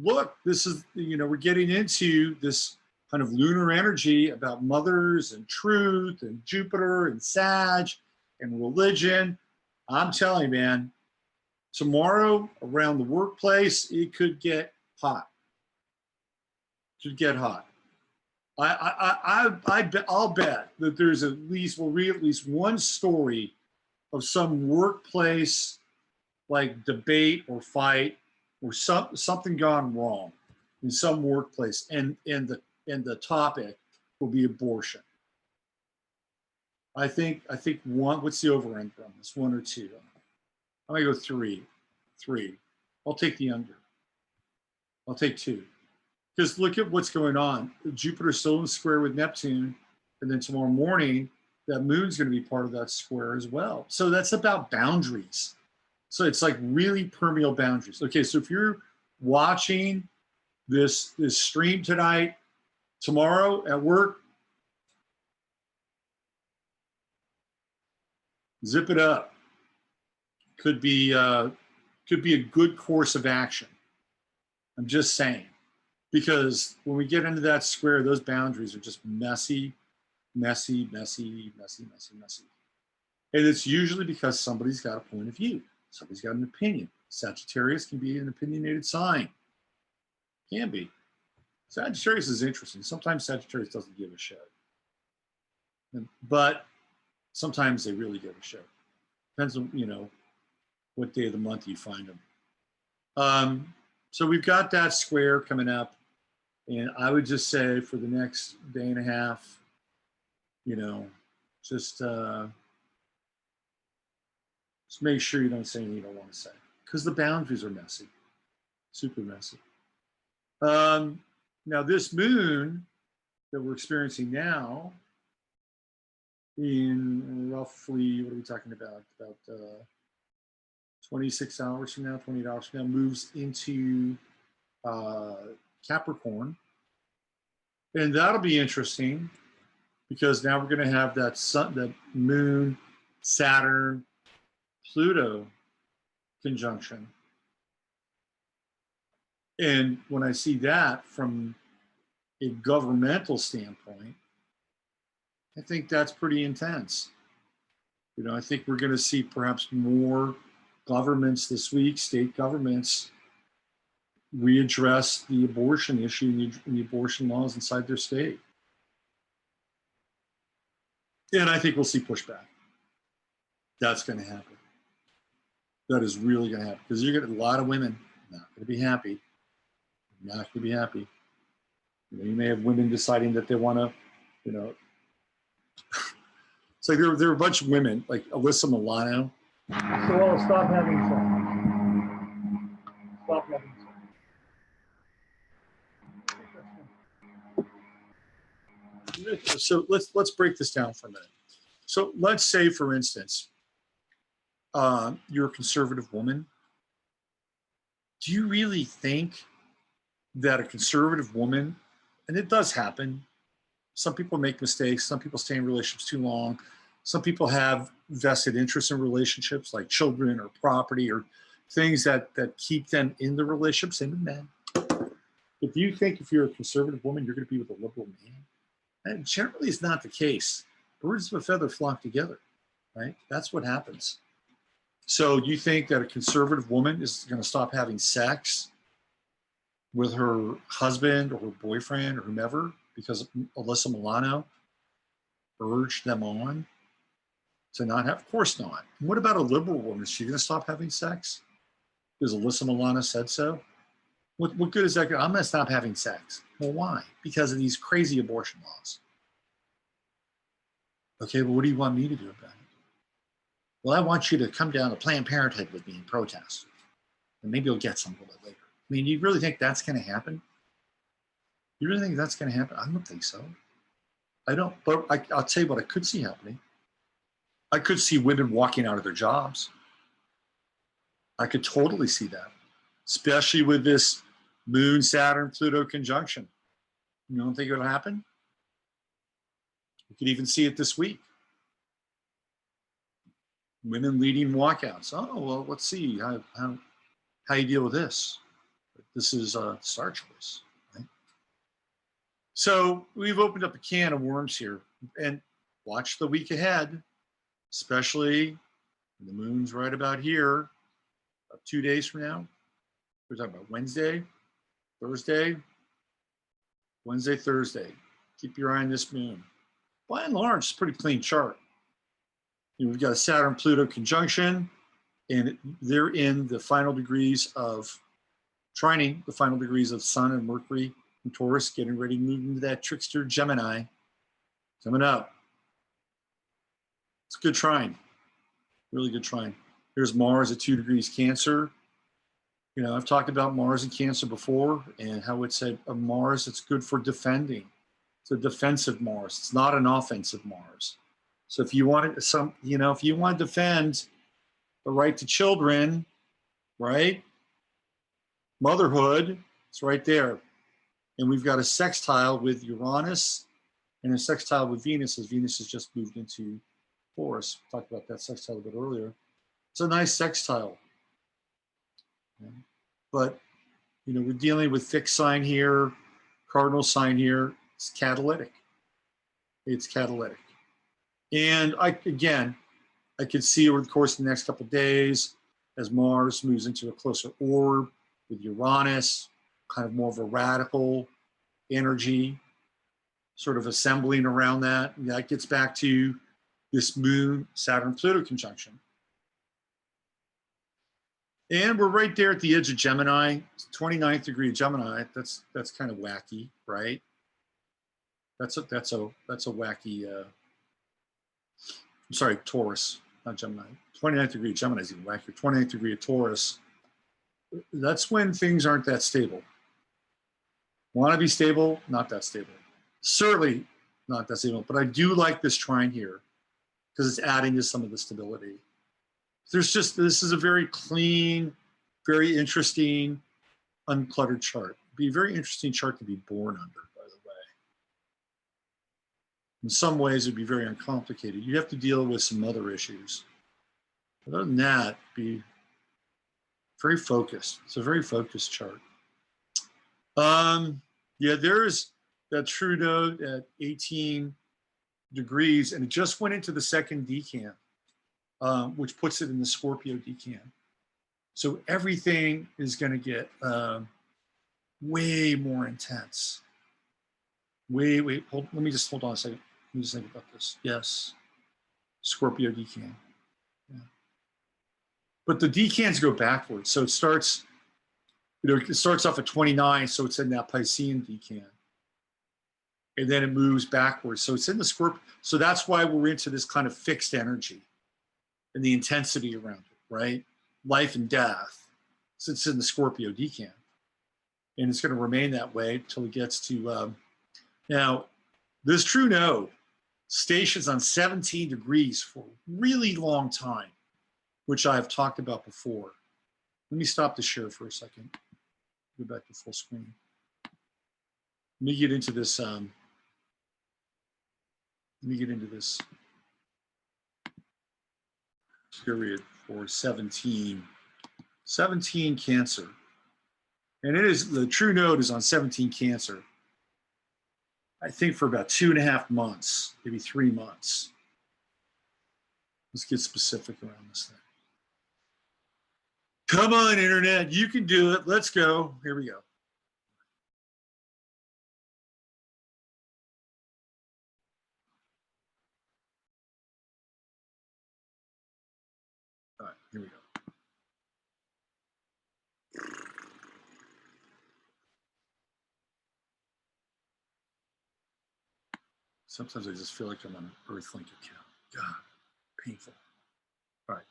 look, this is, you know, we're getting into this kind of lunar energy about mothers and truth and Jupiter and Sag and religion. I'm telling you, man, Tomorrow around the workplace, it could get hot. Could get hot. I'll bet that there's we'll read at least one story of some workplace like debate or fight or something gone wrong in some workplace, and the topic will be abortion. I think one. What's the over under on this? 1 or 2? I'm gonna go 3. 3. I'll take the under. I'll take 2. Because look at what's going on. Jupiter's still in square with Neptune, and then tomorrow morning, that moon's going to be part of that square as well. So that's about boundaries. So it's like really permeable boundaries. Okay, so if you're watching this stream tonight, tomorrow at work, zip it up. Could be a good course of action. I'm just saying. Because when we get into that square, those boundaries are just messy. And it's usually because somebody's got a point of view. Somebody's got an opinion. Sagittarius can be an opinionated sign. Can be. Sagittarius is interesting. Sometimes Sagittarius doesn't give a shit. But sometimes they really give a shit. Depends on, what day of the month you find them. So we've got that square coming up. And I would just say for the next day and a half, just make sure you don't say anything you don't want to say. Because the boundaries are messy. Super messy. Now this moon that we're experiencing now, in roughly, what are we talking about? About 26 hours from now, 28 hours from now, moves into Capricorn. And that'll be interesting because now we're going to have that moon, Saturn, Pluto conjunction. And when I see that from a governmental standpoint, I think that's pretty intense. I think we're going to see perhaps more governments this week, state governments, readdress the abortion issue and the abortion laws inside their state. And I think we'll see pushback. That's going to happen. That is really going to happen because you're going to a lot of women not going to be happy. Not going to be happy. You may have women deciding that they want to, it's like there are a bunch of women like Alyssa Milano. So I'll stop having sex. Stop having sex. So let's break this down for a minute. So let's say, for instance, you're a conservative woman. Do you really think that a conservative woman, and it does happen, some people make mistakes, some people stay in relationships too long, some people have vested interests in relationships like children or property or things that keep them in the relationship, same with men. If you think if you're a conservative woman, you're going to be with a liberal man, and generally it's not the case. Birds of a feather flock together, right? That's what happens. So you think that a conservative woman is going to stop having sex with her husband or her boyfriend or whomever because Alyssa Milano urged them on to not have? Of course not. What about a liberal woman? Is she going to stop having sex because Alyssa Milano said so? What good is that? I'm going to stop having sex. Well, why? Because of these crazy abortion laws. Okay, well, what do you want me to do about it? Well, I want you to come down to Planned Parenthood with me and protest. And maybe you'll get some a little bit later. I mean, you really think that's going to happen? You really think that's going to happen? I don't think so. I don't. But I'll tell you what I could see happening. I could see women walking out of their jobs. I could totally see that, especially with this Moon, Saturn, Pluto conjunction. You don't think it'll happen? You could even see it this week. Women leading walkouts. Oh, well, let's see how you deal with this. This is a star choice, right? So we've opened up a can of worms here, and watch the week ahead, especially when the moon's right about here, 2 days from now. We're talking about Wednesday, Thursday, Wednesday, Thursday. Keep your eye on this moon. By and large, it's a pretty clean chart. We've got a Saturn-Pluto conjunction, and they're in the final degrees of trining, the final degrees of Sun and Mercury and Taurus, getting ready to move into that trickster Gemini coming up. It's a good trine, really good trine. There's Mars at 2 degrees Cancer. You know, I've talked about Mars and Cancer before and how it's a Mars that's good for defending. It's a defensive Mars. It's not an offensive Mars. So if you want if you want to defend the right to children, right? Motherhood, it's right there. And we've got a sextile with Uranus and a sextile with Venus, as Venus has just moved into Taurus. We talked about that sextile a bit earlier. It's a nice sextile. But, you know, we're dealing with fixed sign here, cardinal sign here. It's catalytic. It's catalytic. And I could see over the course of the next couple of days as Mars moves into a closer orb with Uranus, kind of more of a radical energy, sort of assembling around that. And that gets back to this moon Saturn-Pluto conjunction. And we're right there at the edge of Gemini, 29th degree of Gemini. That's kind of wacky, right? That's a wacky. I'm sorry, Taurus, not Gemini. 29th degree of Gemini is even wackier. 29th degree of Taurus. That's when things aren't that stable. Want to be stable? Not that stable. Certainly not that stable. But I do like this trine here because it's adding to some of the stability. This is a very clean, very interesting, uncluttered chart. It'd be a very interesting chart to be born under, by the way. In some ways, it'd be very uncomplicated. You'd have to deal with some other issues. But other than that, be very focused. It's a very focused chart. Yeah, there's that true node at 18 degrees, and it just went into the second decan. Which puts it in the Scorpio decan. So everything is going to get way more intense. Let me just hold on a second. Let me just think about this. Yes, Scorpio decan. Yeah. But the decans go backwards. So it starts, it starts off at 29, so it's in that Piscean decan. And then it moves backwards. So it's in the Scorpio. So that's why we're into this kind of fixed energy and the intensity around it, right? Life and death. So it's in the Scorpio decan. And it's going to remain that way until it gets to, now, this true node stations on 17 degrees for a really long time, which I've talked about before. Let me stop the share for a second. Go back to full screen. Let me get into this. Period for 17 Cancer. And it is, the true node is on 17 Cancer, I think for about 2.5 months, maybe 3 months. Let's get specific around this thing. Come on, internet, you can do it. Let's go. Here we go. All right, here we go. Sometimes I just feel like I'm on an Earthlink account. God, painful. All right.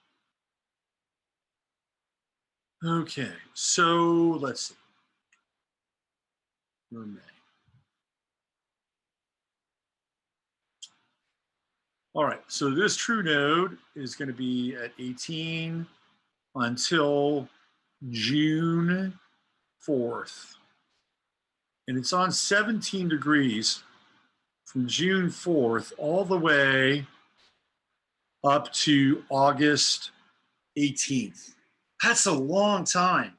Okay, so let's see. We're May. All right, so this true node is going to be at 18 until June 4th. And it's on 17 degrees from June 4th all the way up to August 18th. That's a long time.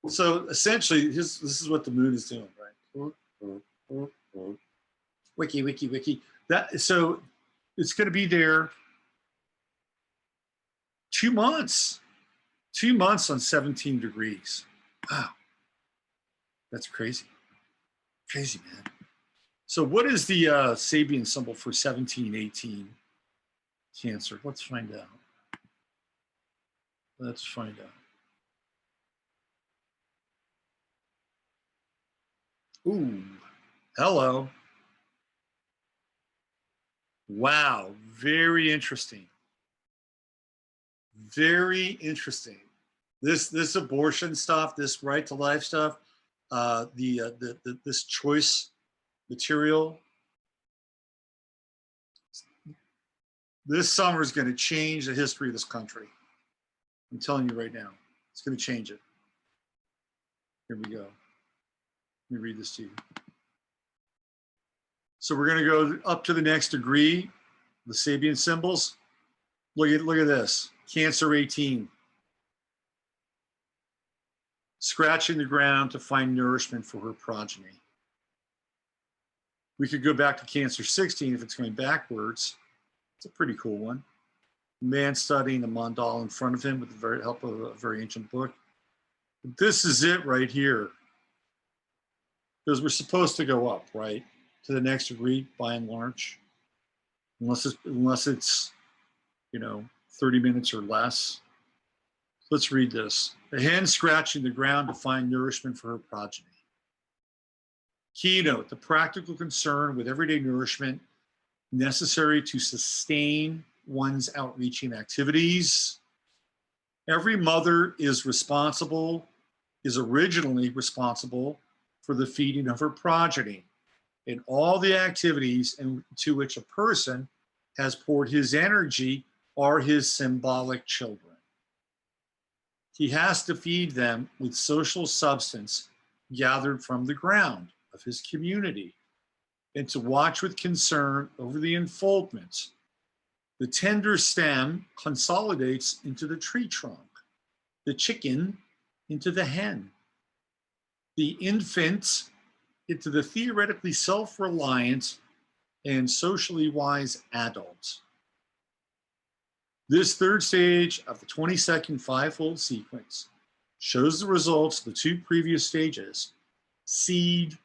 So essentially, this is what the moon is doing, right? Wiki. So it's going to be there 2 months. 2 months on 17 degrees. Wow. That's crazy. Crazy, man. So what is the Sabian symbol for 1718 Cancer? Let's find out. Let's find out. Ooh, hello. Wow, very interesting. Very interesting. This abortion stuff, this right to life stuff, this choice material. This summer is going to change the history of this country. I'm telling you right now, it's going to change it. Here we go. Let me read this to you. So we're going to go up to the next degree, the Sabian symbols. Look at this, Cancer 18. Scratching the ground to find nourishment for her progeny. We could go back to Cancer 16 if it's going backwards. It's a pretty cool one. Man studying the mandala in front of him with the help of a very ancient book. But this is it right here. Because we're supposed to go up, right? To the next degree, by and large. Unless it's, you know, 30 minutes or less. Let's read this. A hen scratching the ground to find nourishment for her progeny. Keynote, the practical concern with everyday nourishment necessary to sustain one's outreaching activities. Every mother is originally responsible for the feeding of her progeny and all the activities into which a person has poured his energy are his symbolic children. He has to feed them with social substance gathered from the ground of his community and to watch with concern over the unfoldment. The tender stem consolidates into the tree trunk, the chicken into the hen, the infant into the theoretically self-reliant and socially wise adult. This third stage of the 22nd fivefold sequence shows the results of the two previous stages, seed,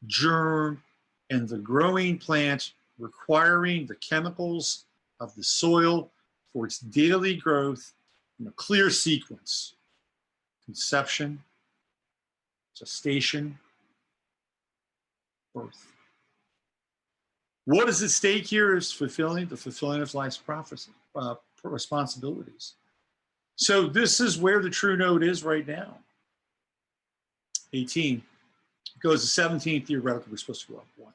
germ, and the growing plant requiring the chemicals of the soil for its daily growth in a clear sequence. Conception, gestation, birth. What is at stake here is the fulfilling of life's prophecy, responsibilities. So this is where the true node is right now. 18 goes to 17, theoretically we're supposed to go up one.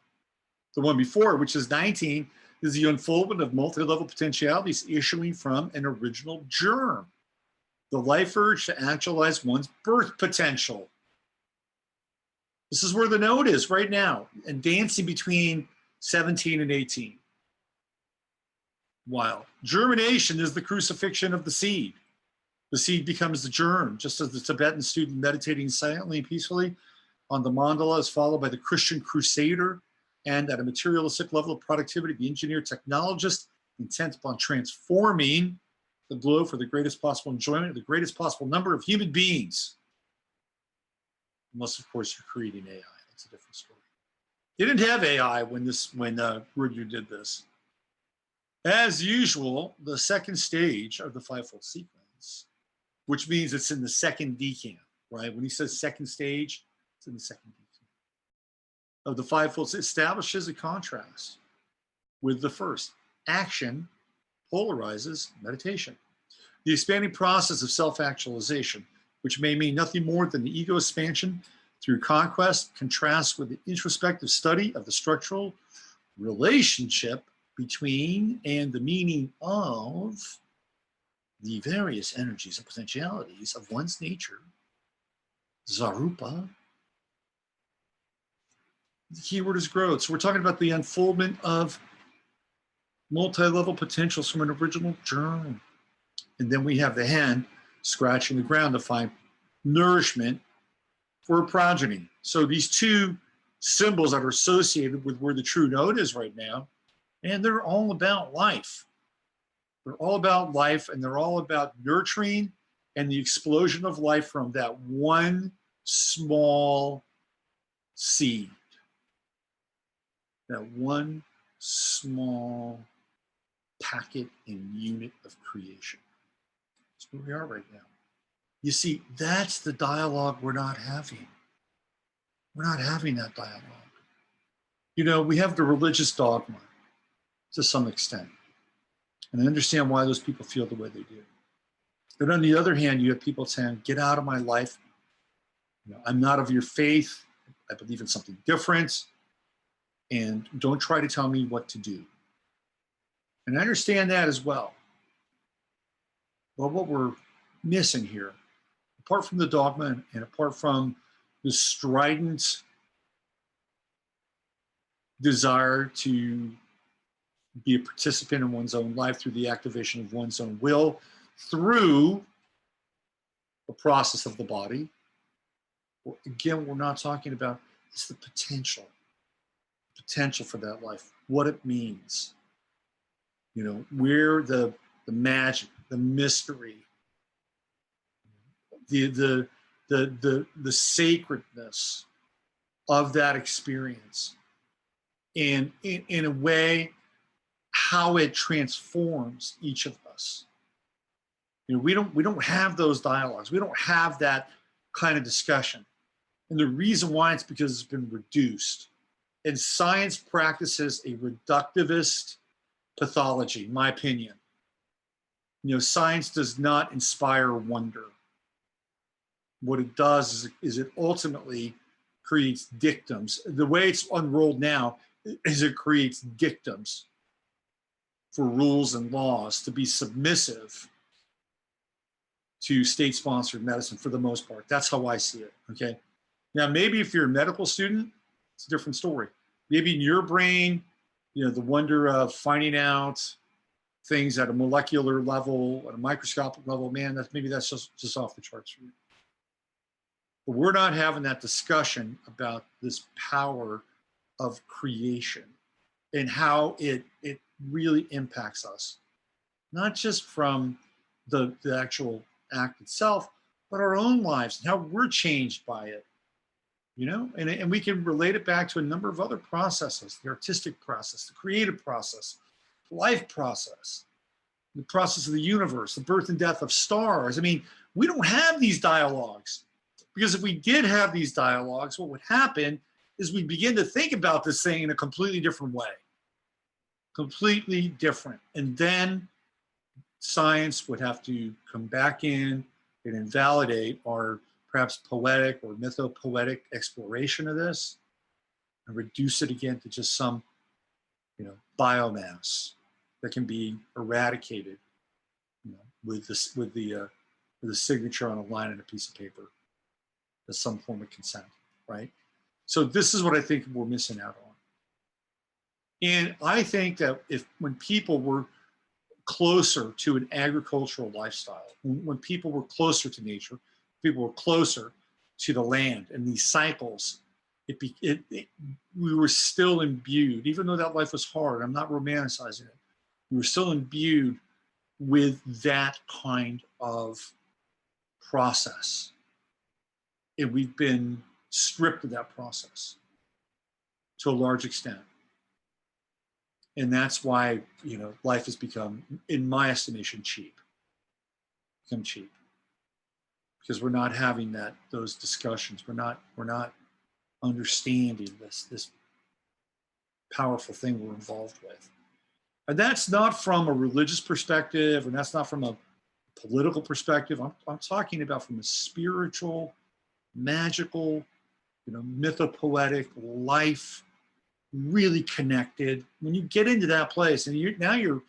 The one before, which is 19, is the unfoldment of multi-level potentialities issuing from an original germ. The life urge to actualize one's birth potential. This is where the node is right now, and dancing between 17 and 18. Wow. Germination is the crucifixion of the seed. The seed becomes the germ, just as the Tibetan student meditating silently and peacefully on the mandala is followed by the Christian crusader, and at a materialistic level of productivity, the engineer technologist intent upon transforming the globe for the greatest possible enjoyment of the greatest possible number of human beings. Unless, of course, you're creating AI. That's a different story. You didn't have AI when Virgo did this. As usual, the second stage of the fivefold sequence, which means it's in the second decan, right? When he says second stage, it's in the second decan of the fivefold, establishes a contrast with the first. Action polarizes meditation. The expanding process of self-actualization, which may mean nothing more than the ego expansion through conquest, contrasts with the introspective study of the structural relationship between and the meaning of the various energies and potentialities of one's nature, Zarupa. The keyword is growth. So we're talking about the unfoldment of multi-level potentials from an original germ. And then we have the hen scratching the ground to find nourishment for a progeny. So these two symbols that are associated with where the true node is right now, and they're all about life. They're all about life, and they're all about nurturing and the explosion of life from that one small seed, that one small packet and unit of creation. That's where we are right now. You see, that's the dialogue we're not having. We're not having that dialogue. You know, we have the religious dogma to some extent. And I understand why those people feel the way they do. But on the other hand, you have people saying, get out of my life. You know, I'm not of your faith. I believe in something different. And don't try to tell me what to do. And I understand that as well. But what we're missing here, apart from the dogma and apart from the strident desire to be a participant in one's own life through the activation of one's own will, through the process of the body. Again, we're not talking about, it's the potential for that life, what it means. You know, where the magic, the mystery, the sacredness of that experience, and in a way, how it transforms each of us. You know, we don't have those dialogues. We don't have that kind of discussion. And the reason why, it's because it's been reduced. And science practices a reductivist pathology, in my opinion. You know, science does not inspire wonder. What it does is it ultimately creates dictums. The way it's unrolled now is it creates dictums for rules and laws to be submissive to state-sponsored medicine for the most part. That's how I see it, okay? Now, maybe if you're a medical student, it's a different story. Maybe in your brain, you know, the wonder of finding out things at a molecular level, at a microscopic level, man, maybe that's just off the charts for you. But we're not having that discussion about this power of creation and how it really impacts us, not just from the actual act itself, but our own lives and how we're changed by it. You know, and we can relate it back to a number of other processes: the artistic process, the creative process, the life process, the process of the universe, the birth and death of stars. I mean, we don't have these dialogues, because if we did have these dialogues, what would happen is we begin to think about this thing in a completely different way. Completely different. And then science would have to come back in and invalidate our perhaps poetic or mythopoetic exploration of this and reduce it again to just some, you know, biomass that can be eradicated, you know, with the signature on a line and a piece of paper as some form of consent, right? So this is what I think we're missing out on. And I think that when people were closer to an agricultural lifestyle, when people were closer to nature, people were closer to the land and these cycles, we were still imbued, even though that life was hard, I'm not romanticizing it, we were still imbued with that kind of process. And we've been stripped of that process to a large extent. And that's why, you know, life has become, in my estimation, cheap. Become cheap. Because we're not having those discussions. We're not understanding this powerful thing we're involved with. And that's not from a religious perspective, and that's not from a political perspective. I'm talking about from a spiritual, magical, you know, mythopoetic life, really connected. When you get into that place, and now you're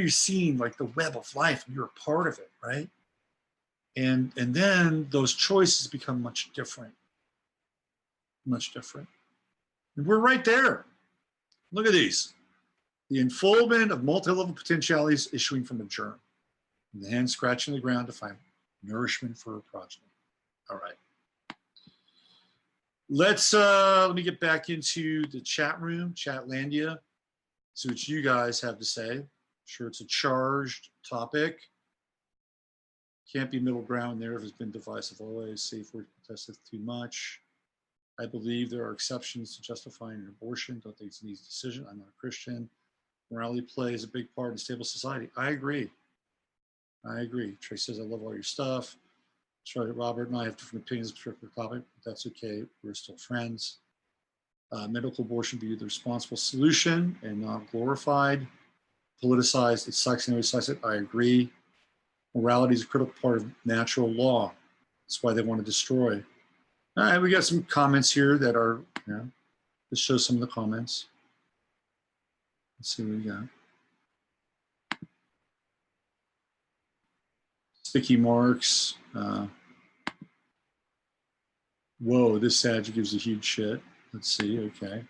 seeing like the web of life, and you're a part of it, right? And then those choices become much different. Much different. And we're right there. Look at these. The unfoldment of multi-level potentialities issuing from a germ. And the hand scratching the ground to find nourishment for a progeny. All right. Let me get back into the chat room, Chatlandia, see what you guys have to say. I'm sure it's a charged topic. Can't be middle ground there. Has been divisive always. Safe word protested too much. I believe there are exceptions to justifying an abortion. Don't think it's an easy decision. I'm not a Christian. Morality plays a big part in stable society. I agree. I agree. Trey says, I love all your stuff. Sorry, Robert and I have different opinions on a particular topic, but that's okay. We're still friends. Medical abortion be the responsible solution and not glorified. Politicized, it sucks and everybody sucks it. I agree. Morality is a critical part of natural law. That's why they want to destroy. All right, we got some comments here that are, you know, let's show some of the comments. Let's see what we got. Sticky marks. Whoa, this Sag gives a huge shit. Let's see, okay.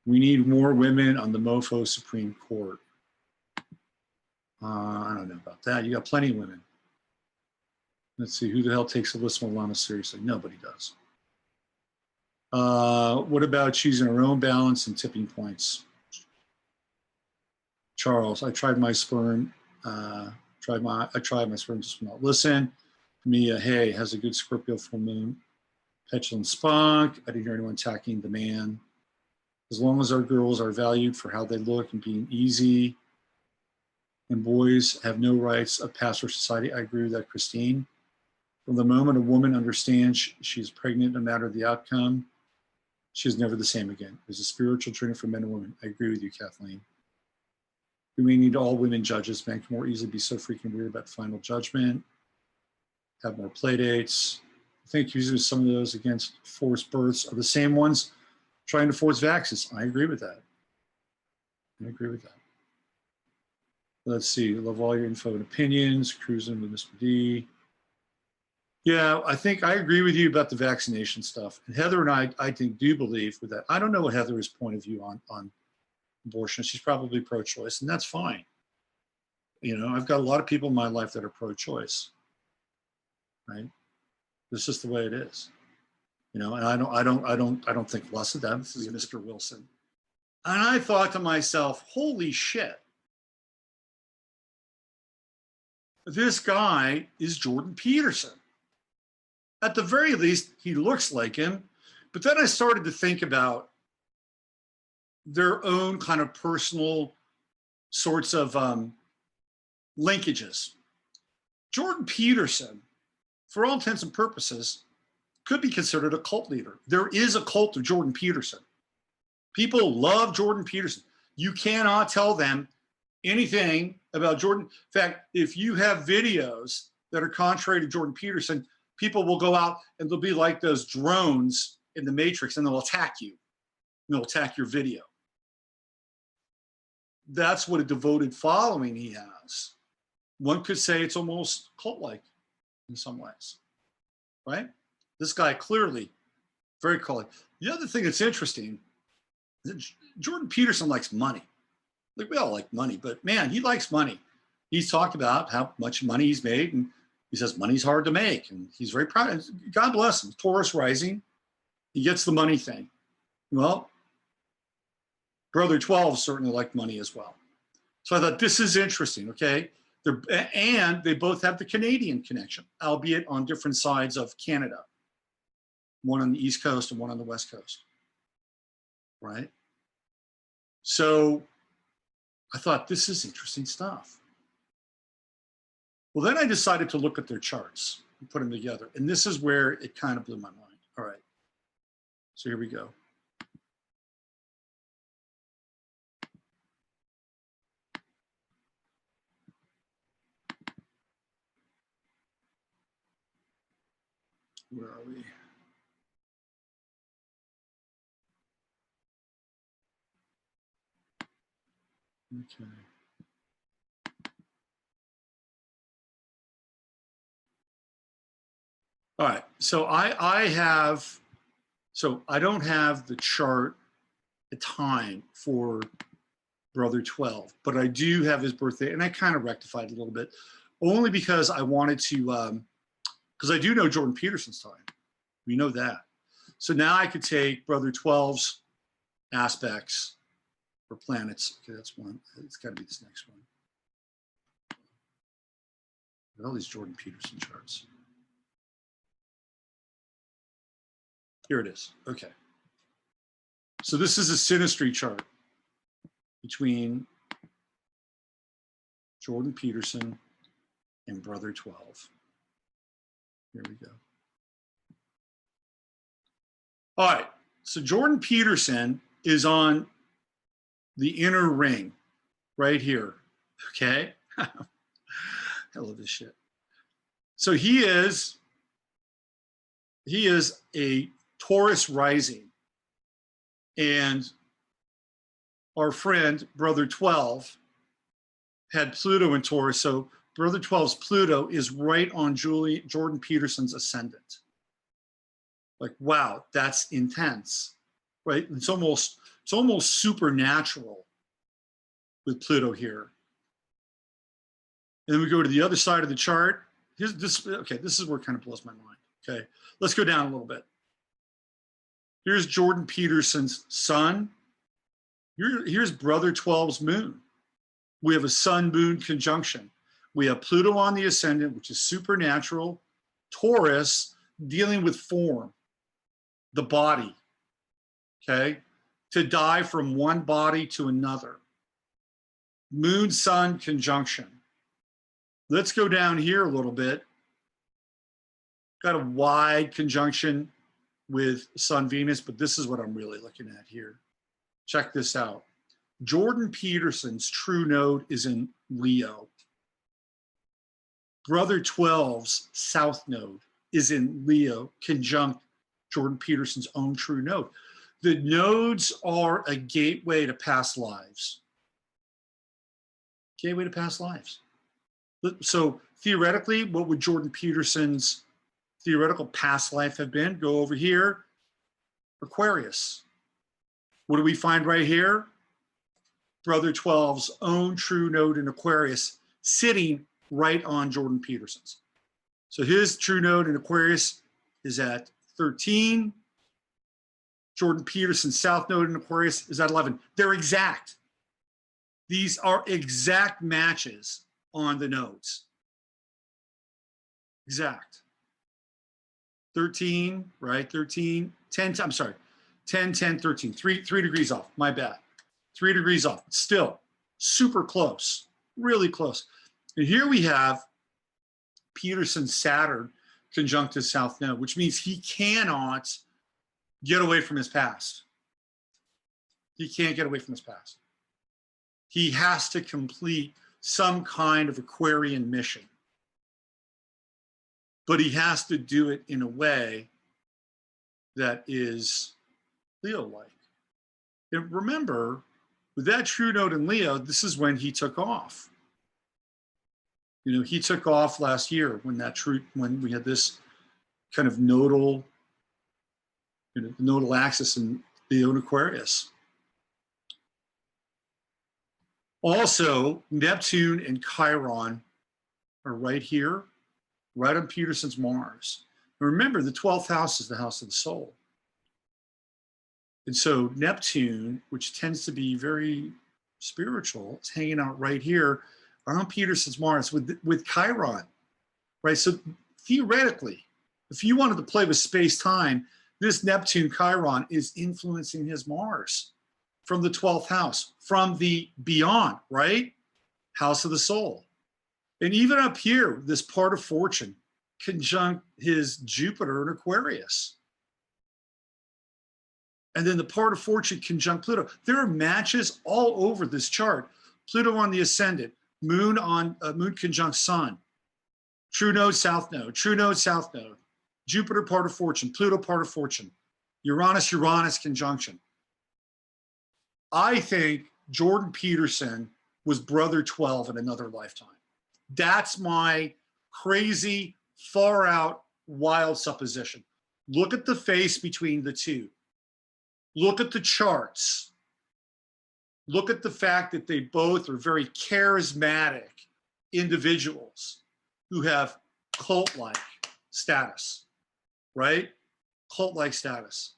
We need more women on the MoFo Supreme Court. I don't know about that. You got plenty of women. Let's see, who the hell takes Alyssa Milano seriously? Nobody does. What about choosing our own balance and tipping points? Charles, I tried my sperm. I tried my sperm, just will not listen. Mia, hey, has a good Scorpio full moon. Petulant spunk. I didn't hear anyone attacking the man. As long as our girls are valued for how they look and being easy, and boys have no rights of pastoral society. I agree with that, Christine. From the moment a woman understands she's pregnant, no matter the outcome, she's never the same again. There's a spiritual training for men and women. I agree with you, Kathleen. Do we need all women judges? Men can more easily be so freaking weird about final judgment, have more play dates. I think using some of those against forced births are the same ones trying to force vaccines. I agree with that. I agree with that. Let's see, love all your info and opinions, cruising with Mr. D. Yeah, I think I agree with you about the vaccination stuff. And Heather and I think, do believe with that. I don't know what Heather's point of view on abortion. She's probably pro-choice, and that's fine. You know, I've got a lot of people in my life that are pro-choice, right? It's just the way it is. You know, and I don't think less of that. This is Mr. Wilson. And I thought to myself, holy shit. This guy is Jordan Peterson. At the very least, he looks like him. But then I started to think about their own kind of personal sorts of linkages. Jordan Peterson, for all intents and purposes, could be considered a cult leader. There is a cult of Jordan Peterson. People love Jordan Peterson. You cannot tell them anything about Jordan. In fact, if you have videos that are contrary to Jordan Peterson, people will go out and they'll be like those drones in the Matrix and they'll attack you. And they'll attack your video. That's what a devoted following he has. One could say it's almost cult-like in some ways, right? This guy clearly very cult-like. The other thing that's interesting is that Jordan Peterson likes money. Like, we all like money, but man, he likes money. He's talked about how much money he's made, and he says money's hard to make, and he's very proud. God bless him. Taurus rising, he gets the money thing. Well, Brother 12 certainly liked money as well. So I thought, this is interesting, okay? And they both have the Canadian connection, albeit on different sides of Canada. One on the East Coast and one on the West Coast, right? So I thought, this is interesting stuff. Well, then I decided to look at their charts and put them together. And this is where it kind of blew my mind. All right, so here we go. Where are we? Okay. All right, so I don't have the chart, the time for Brother 12, but I do have his birthday, and I kind of rectified a little bit, only because I wanted to, because I do know Jordan Peterson's time. We know that. So now I could take Brother 12's aspects or planets. Okay, that's one. It's got to be this next one. Look at all these Jordan Peterson charts. Here it is. Okay. So this is a synastry chart between Jordan Peterson and Brother 12. Here we go. All right. So Jordan Peterson is on the inner ring right here. Okay. I love this shit. So he is a Taurus rising. And our friend, Brother 12, had Pluto in Taurus. So Brother 12's Pluto is right on Jordan Peterson's ascendant. Like, wow, that's intense, right? It's almost supernatural with Pluto here. And then we go to the other side of the chart. This is where it kind of blows my mind. Okay, let's go down a little bit. Here's Jordan Peterson's sun. Here's Brother 12's moon. We have a sun-moon conjunction. We have Pluto on the ascendant, which is supernatural. Taurus, dealing with form, the body, okay? To die from one body to another. Moon-sun conjunction. Let's go down here a little bit. Got a wide conjunction with Sun-Venus, but this is what I'm really looking at here. Check this out. Jordan Peterson's true node is in Leo. Brother 12's south node is in Leo, conjunct Jordan Peterson's own true node. The nodes are a gateway to past lives. Gateway to past lives. So theoretically, what would Jordan Peterson's theoretical past life have been? Go over here, Aquarius. What do we find right here? Brother 12's own true node in Aquarius sitting right on Jordan Peterson's. So his true node in Aquarius is at 13. Jordan Peterson's south node in Aquarius is at 11. They're exact. These are exact matches on the nodes. Exact. 13, right? 13, 10, I'm sorry, 10, 10, 13, 3 degrees off, my bad. 3 degrees off, still super close, really close. And here we have Peterson's Saturn conjunct his south node, which means he cannot get away from his past. He can't get away from his past. He has to complete some kind of Aquarian mission. But he has to do it in a way that is Leo-like. And remember, with that true node in Leo, this is when he took off. You know, he took off last year when we had this kind of nodal, nodal axis in Leo and Aquarius. Also, Neptune and Chiron are right here, right on Peterson's Mars. And remember, the 12th house is the house of the soul. And so Neptune, which tends to be very spiritual, is hanging out right here on Peterson's Mars with Chiron, right? So theoretically, if you wanted to play with space-time, this Neptune Chiron is influencing his Mars from the 12th house, from the beyond, right? House of the soul. And even up here, this part of fortune conjunct his Jupiter in Aquarius. And then the part of fortune conjunct Pluto. There are matches all over this chart. Pluto on the ascendant, moon conjunct sun, true node, south node, true node, south node, Jupiter part of fortune, Pluto part of fortune, Uranus conjunction. I think Jordan Peterson was Brother 12 in another lifetime. That's my crazy, far out, wild supposition. Look at the face between the two. Look at the charts. Look at the fact that they both are very charismatic individuals who have cult-like status, right? Cult-like status.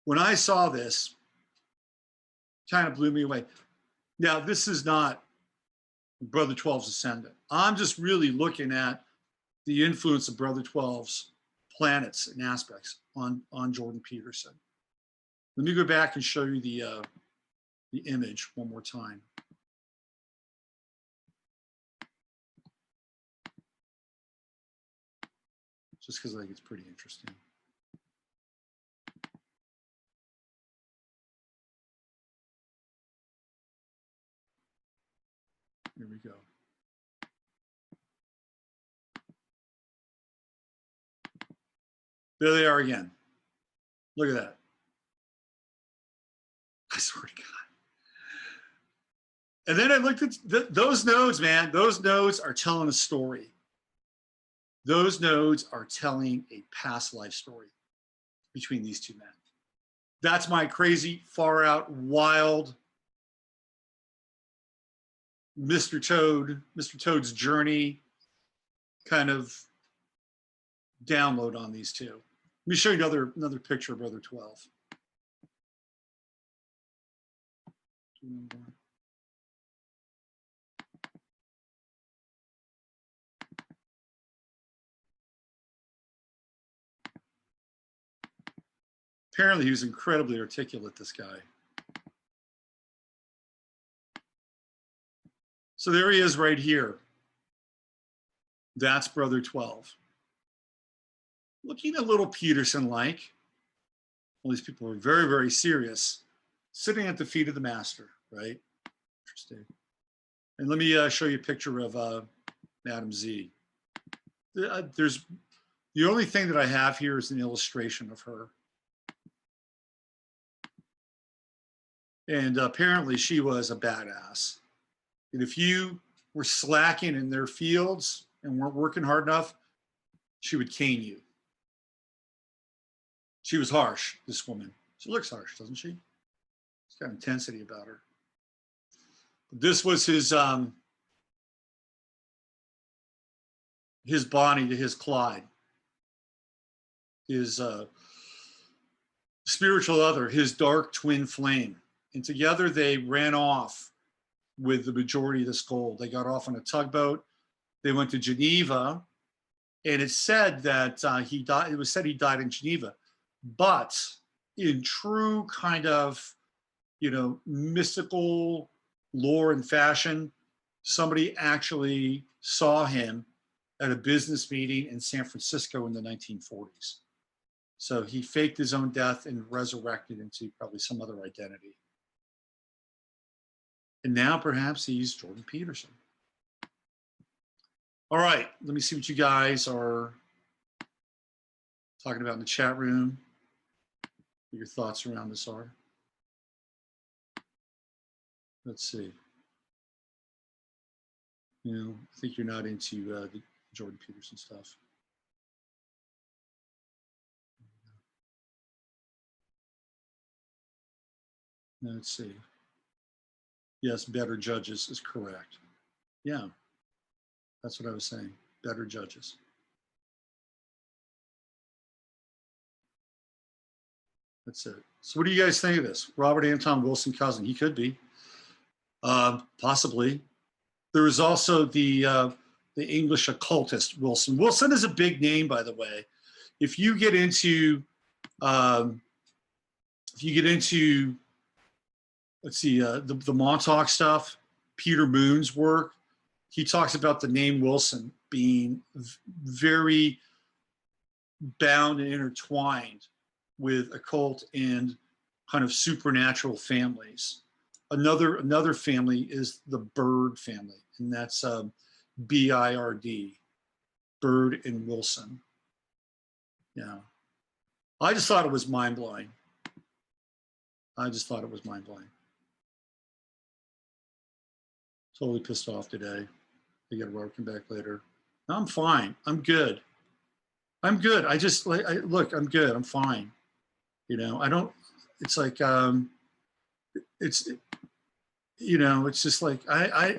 When I saw this, kind of blew me away. Now, this is not Brother 12's ascendant. I'm just really looking at the influence of Brother 12's planets and aspects on Jordan Peterson. Let me go back and show you the image one more time. Just because I think it's pretty interesting. Here we go. There they are again. Look at that. I swear to God. And then I looked at those nodes, man. Those nodes are telling a story. Those nodes are telling a past life story between these two men. That's my crazy, far out, wild Mr. Toad's journey kind of download on these two. Let me show you another picture of Brother 12. Apparently he was incredibly articulate, this guy. So there he is right here. That's Brother 12. Looking a little Peterson-like. All these people are very, very serious, sitting at the feet of the master, right? Interesting. And let me show you a picture of Madam Z. There's the only thing that I have here is an illustration of her. And apparently she was a badass. And if you were slacking in their fields and weren't working hard enough, she would cane you. She was harsh, this woman. She looks harsh, doesn't she? She's got intensity about her. This was his Bonnie to his Clyde, his spiritual other, his dark twin flame. And together they ran off with the majority of this gold. They got off on a tugboat. They went to Geneva, and it's said that he died. It was said he died in Geneva, but in true kind of, mystical lore and fashion, somebody actually saw him at a business meeting in San Francisco in the 1940s. So he faked his own death and resurrected into probably some other identity. And now perhaps he's Jordan Peterson. All right, let me see what you guys are talking about in the chat room. What your thoughts around this are. Let's see. I think you're not into the Jordan Peterson stuff. Let's see. Yes, better judges is correct. Yeah, that's what I was saying. Better judges. That's it. So what do you guys think of this? Robert Anton Wilson cousin. He could be. Possibly. There is also the English occultist Wilson. Wilson is a big name, by the way. If you get into let's see, the Montauk stuff, Peter Moon's work, he talks about the name Wilson being very bound and intertwined with occult and kind of supernatural families. Another family is the Bird family, and that's B-I-R-D, Bird and Wilson. Yeah. I just thought it was mind-blowing. Totally pissed off today. I got working back later. No, I'm fine. I'm good. I just look, I'm good. I'm fine. I don't, it's like, it's just like, I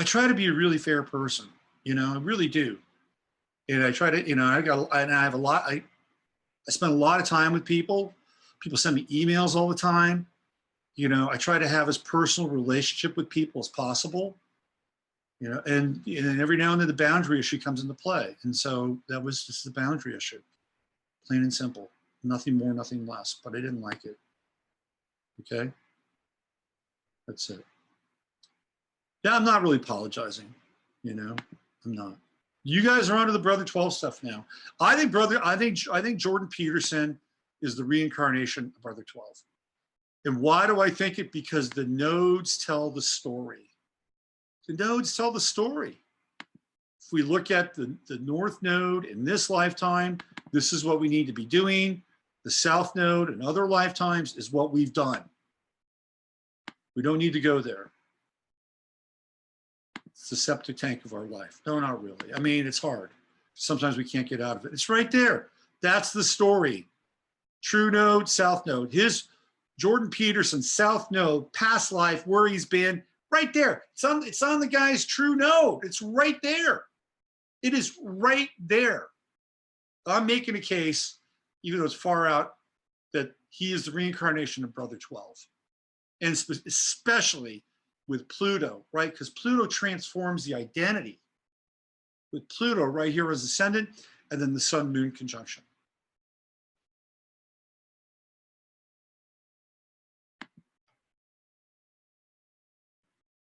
try to be a really fair person, I really do. And I try to, I spend a lot of time with people. People send me emails all the time. You know, I try to have as personal relationship with people as possible. You know, and every now and then the boundary issue comes into play. And so that was just the boundary issue, plain and simple. Nothing more, nothing less. But I didn't like it. Okay? That's it. Yeah, I'm not really apologizing. You know, I'm not. You guys are onto the Brother 12 stuff now. I think Jordan Peterson is the reincarnation of Brother 12. And why do I think it? Because the nodes tell the story. The nodes tell the story. If we look at the North Node in this lifetime, this is what we need to be doing. The South Node in other lifetimes is what we've done. We don't need to go there. It's the septic tank of our life. No, not really. I mean, it's hard. Sometimes we can't get out of it. It's right there. That's the story. True Node, South Node. His Jordan Peterson, South Node, past life, where he's been, right there. It's on the guy's true node. It's right there. It is right there. I'm making a case, even though it's far out, that he is the reincarnation of Brother 12. And especially with Pluto, right? Because Pluto transforms the identity. With Pluto right here as ascendant, and then the Sun-Moon conjunction.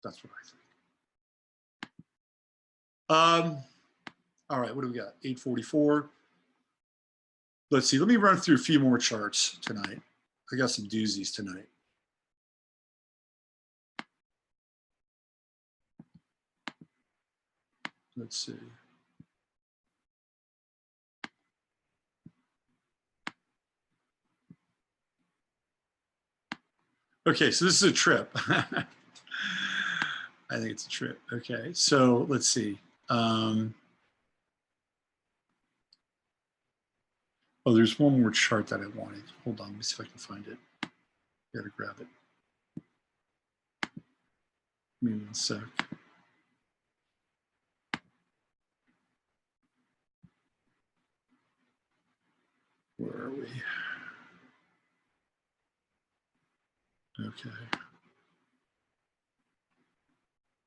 That's what I think. All right, what do we got? 8:44. Let's see. Let me run through a few more charts tonight. I got some doozies tonight. Let's see. Okay, so this is a trip. I think it's a trip. Okay, so let's see. Oh, there's one more chart that I wanted. Hold on, let me see if I can find it. Gotta grab it. Give me 1 sec. Where are we? Okay.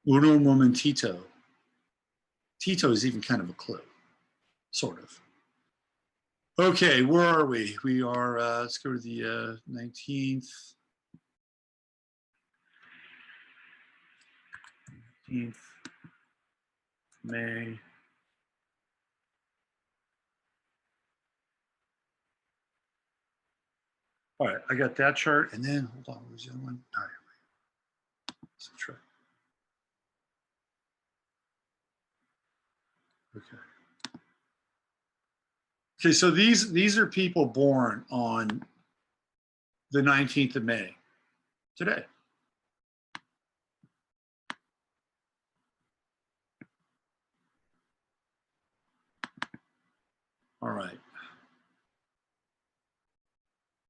Uno momentito. Tito is even kind of a clue, sort of. Okay, where are we? We are, let's go to the 19th. 19th May. All right, I got that chart. And then, hold on, where's the other one? All right, let's try. Okay. Okay, so these are people born on the 19th of May, today. All right.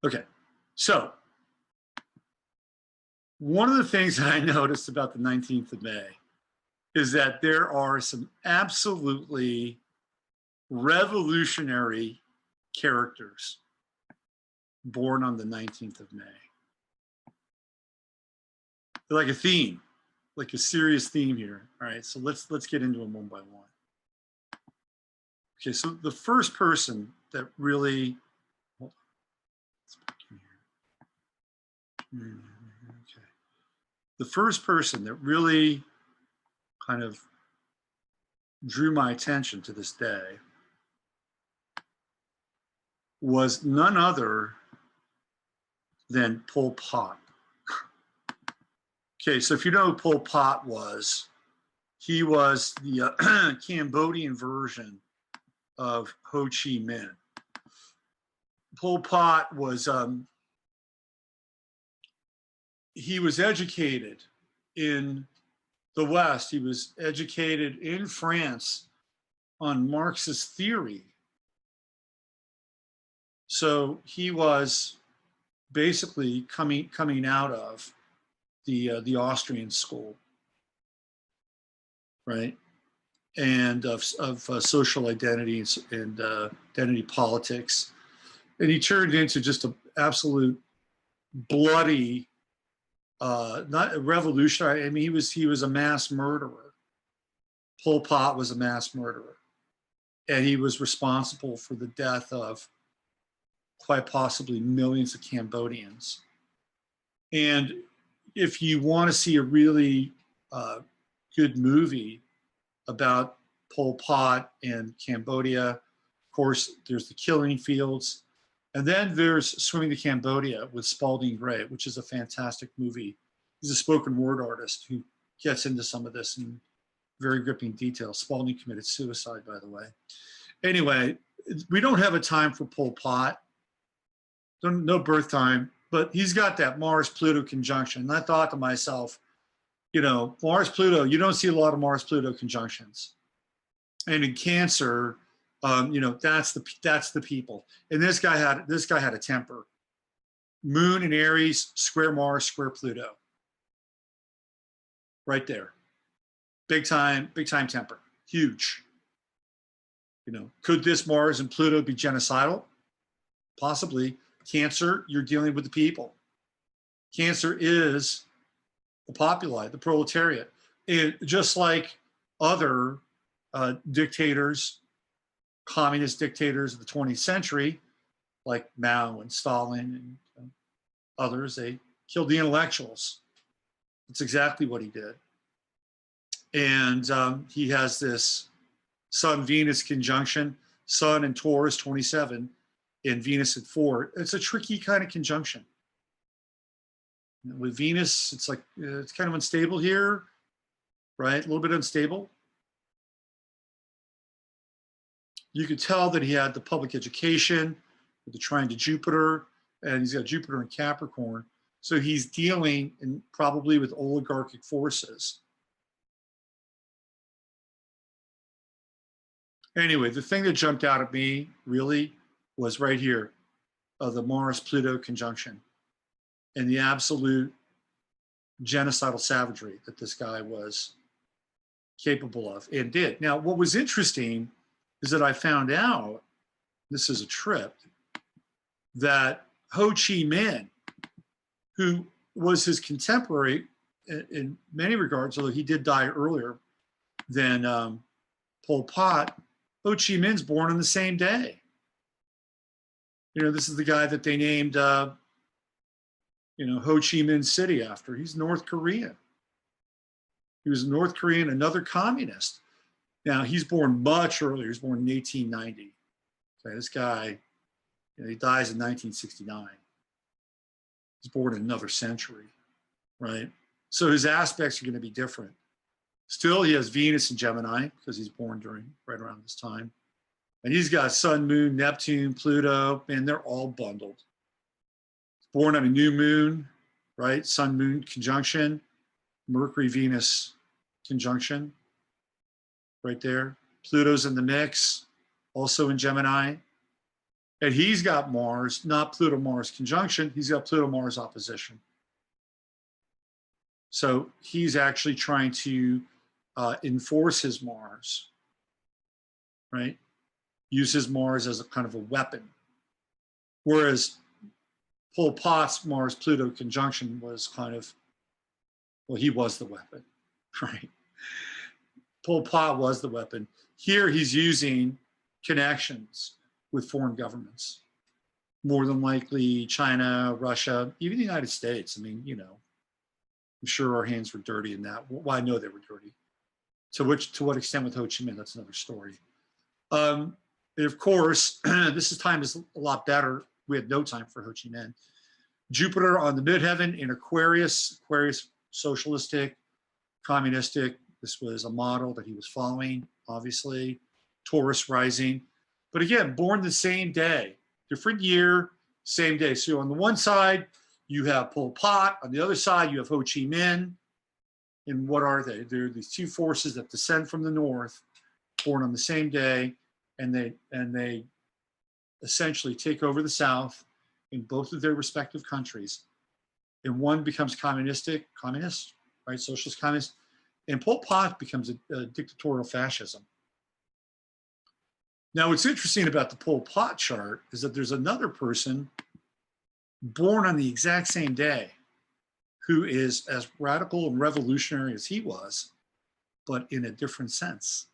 Okay, so one of the things that I noticed about the 19th of May is that there are some absolutely revolutionary characters born on the 19th of May. They're like a theme, like a serious theme here. All right, so let's get into them one by one. Okay, so the first person that really, hold on, let's back in here. Okay, the first person that really kind of drew my attention to this day was none other than Pol Pot. Okay, so if you know who Pol Pot was, he was the Cambodian version of Ho Chi Minh. Pol Pot was, he was educated in the West. He was educated in France on Marxist theory. So he was basically coming out of the Austrian school, right? And of social identity and identity politics. And he turned into just an absolute bloody not a revolutionary. I mean, he was a mass murderer. Pol Pot was a mass murderer, and he was responsible for the death of quite possibly millions of Cambodians. And if you want to see a really good movie about Pol Pot and Cambodia, of course, there's The Killing Fields. And then there's Swimming to Cambodia with Spalding Gray, which is a fantastic movie. He's a spoken word artist who gets into some of this in very gripping detail. Spalding committed suicide, by the way. Anyway, we don't have a time for Pol Pot. No birth time, but he's got that Mars-Pluto conjunction. And I thought to myself, you know, Mars-Pluto, you don't see a lot of Mars-Pluto conjunctions. And in Cancer, you know, that's the people. And this guy had a temper. Moon in Aries, square Mars, square Pluto. Right there. Big time temper. Huge. You know, could this Mars and Pluto be genocidal? Possibly. Cancer, you're dealing with the people. Cancer is the populi, the proletariat. And just like other dictators, communist dictators of the 20th century, like Mao and Stalin and others, they killed the intellectuals. That's exactly what he did. And he has this Sun-Venus conjunction, Sun and Taurus 27, and Venus at 4. It's a tricky kind of conjunction. With Venus, it's like, it's kind of unstable here, right? A little bit unstable. You could tell that he had the public education with the trine to Jupiter, and he's got Jupiter in Capricorn. So he's dealing probably with oligarchic forces. Anyway, the thing that jumped out at me really was right here, the Mars-Pluto conjunction and the absolute genocidal savagery that this guy was capable of and did. Now, what was interesting is that I found out, this is a trip, that Ho Chi Minh, who was his contemporary in many regards, although he did die earlier than Pol Pot, Ho Chi Minh's born on the same day. You know, this is the guy that they named, you know, Ho Chi Minh City after. He's North Korean. He was North Korean, another communist. Now, he's born much earlier. He was born in 1890. Okay, this guy, you know, he dies in 1969. He's born in another century, right? So his aspects are going to be different. Still, he has Venus in Gemini because he's born right around this time. And he's got Sun, Moon, Neptune, Pluto, and they're all bundled. Born on a new moon, right? Sun, Moon conjunction, Mercury, Venus conjunction, right there. Pluto's in the mix, also in Gemini. And he's got Mars, not Pluto-Mars conjunction, he's got Pluto-Mars opposition. So he's actually trying to enforce his Mars, right? Use his Mars as a kind of a weapon. Whereas Pol Pot's Mars-Pluto conjunction was kind of, well, he was the weapon, right? Pol Pot was the weapon. Here he's using connections with foreign governments, more than likely China, Russia, even the United States. I mean, you know, I'm sure our hands were dirty in that. Well, I know they were dirty. To what extent with Ho Chi Minh, that's another story. And of course, this time is a lot better. We had no time for Ho Chi Minh. Jupiter on the midheaven in Aquarius, socialistic, communistic. This was a model that he was following, obviously. Taurus rising. But again, born the same day, different year, same day. So on the one side, you have Pol Pot. On the other side, you have Ho Chi Minh. And what are they? They're these two forces that descend from the north, born on the same day, and they essentially take over the South in both of their respective countries. And one becomes communist, right? Socialist communist. And Pol Pot becomes a dictatorial fascism. Now, what's interesting about the Pol Pot chart is that there's another person born on the exact same day who is as radical and revolutionary as he was, but in a different sense.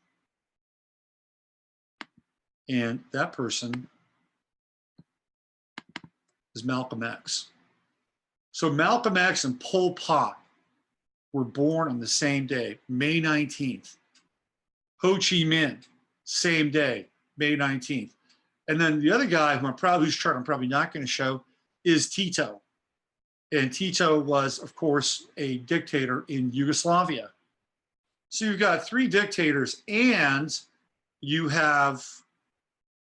And that person is Malcolm X. So Malcolm X and Pol Pot were born on the same day, May 19th. Ho Chi Minh, same day, May 19th. And then the other guy whose chart I'm probably not going to show is Tito. And Tito was, of course, a dictator in Yugoslavia. So you've got 3 dictators, and you have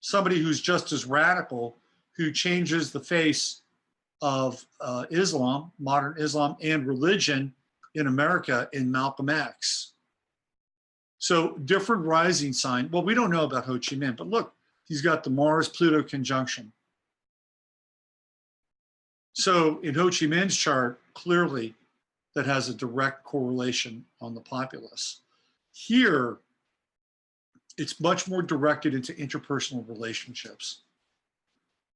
somebody who's just as radical, who changes the face of Islam, modern Islam, and religion in America in Malcolm X. So different rising sign. Well, we don't know about Ho Chi Minh, but look, he's got the Mars-Pluto conjunction. So in Ho Chi Minh's chart, clearly that has a direct correlation on the populace. Here, it's much more directed into interpersonal relationships.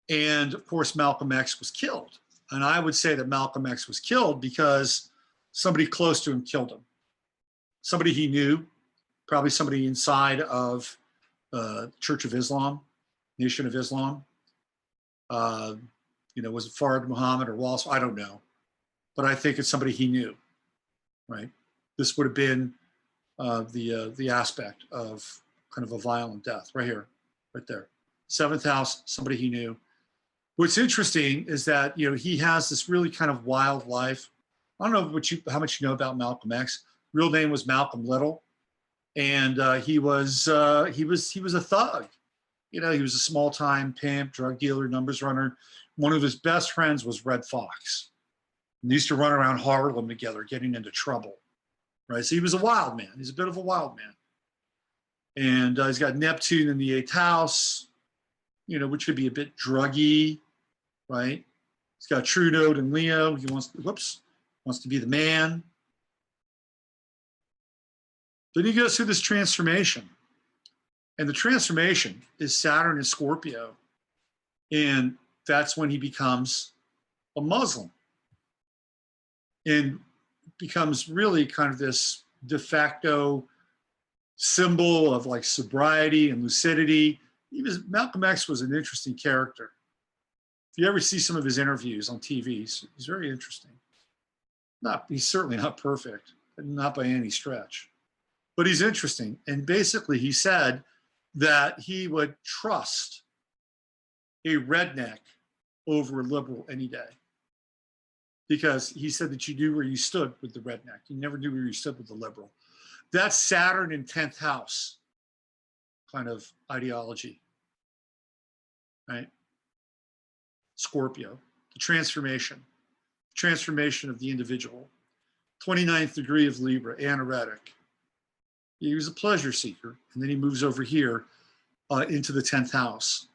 And of course, Malcolm X was killed. And I would say that Malcolm X was killed because somebody close to him killed him. Somebody he knew, probably somebody inside of Church of Islam, Nation of Islam. Was it Fard Muhammad or Wallace? I don't know. But I think it's somebody he knew, right? This would have been the aspect of kind of a violent death right here, right there. 7th house, somebody he knew. What's interesting is that, he has this really kind of wild life. I don't know how much you know about Malcolm X. Real name was Malcolm Little. And he was a thug. He was a small-time pimp, drug dealer, numbers runner. One of his best friends was Red Fox. And they used to run around Harlem together, getting into trouble, right? So he was a wild man. He's a bit of a wild man. And he's got Neptune in the 8th house, which could be a bit druggy, right? He's got True Node in Leo. He wants to be the man. Then he goes through this transformation. And the transformation is Saturn in Scorpio. And that's when he becomes a Muslim and becomes really kind of this de facto symbol of like sobriety and lucidity. Malcolm X was an interesting character. If you ever see some of his interviews on TV, he's very interesting. He's certainly not perfect, not by any stretch, but he's interesting. And basically he said that he would trust a redneck over a liberal any day, because he said that you knew where you stood with the redneck. You never knew where you stood with the liberal. That's Saturn in 10th house kind of ideology, right? Scorpio, the transformation of the individual. 29th degree of Libra, anoretic. He was a pleasure seeker, and then he moves over here into the 10th house.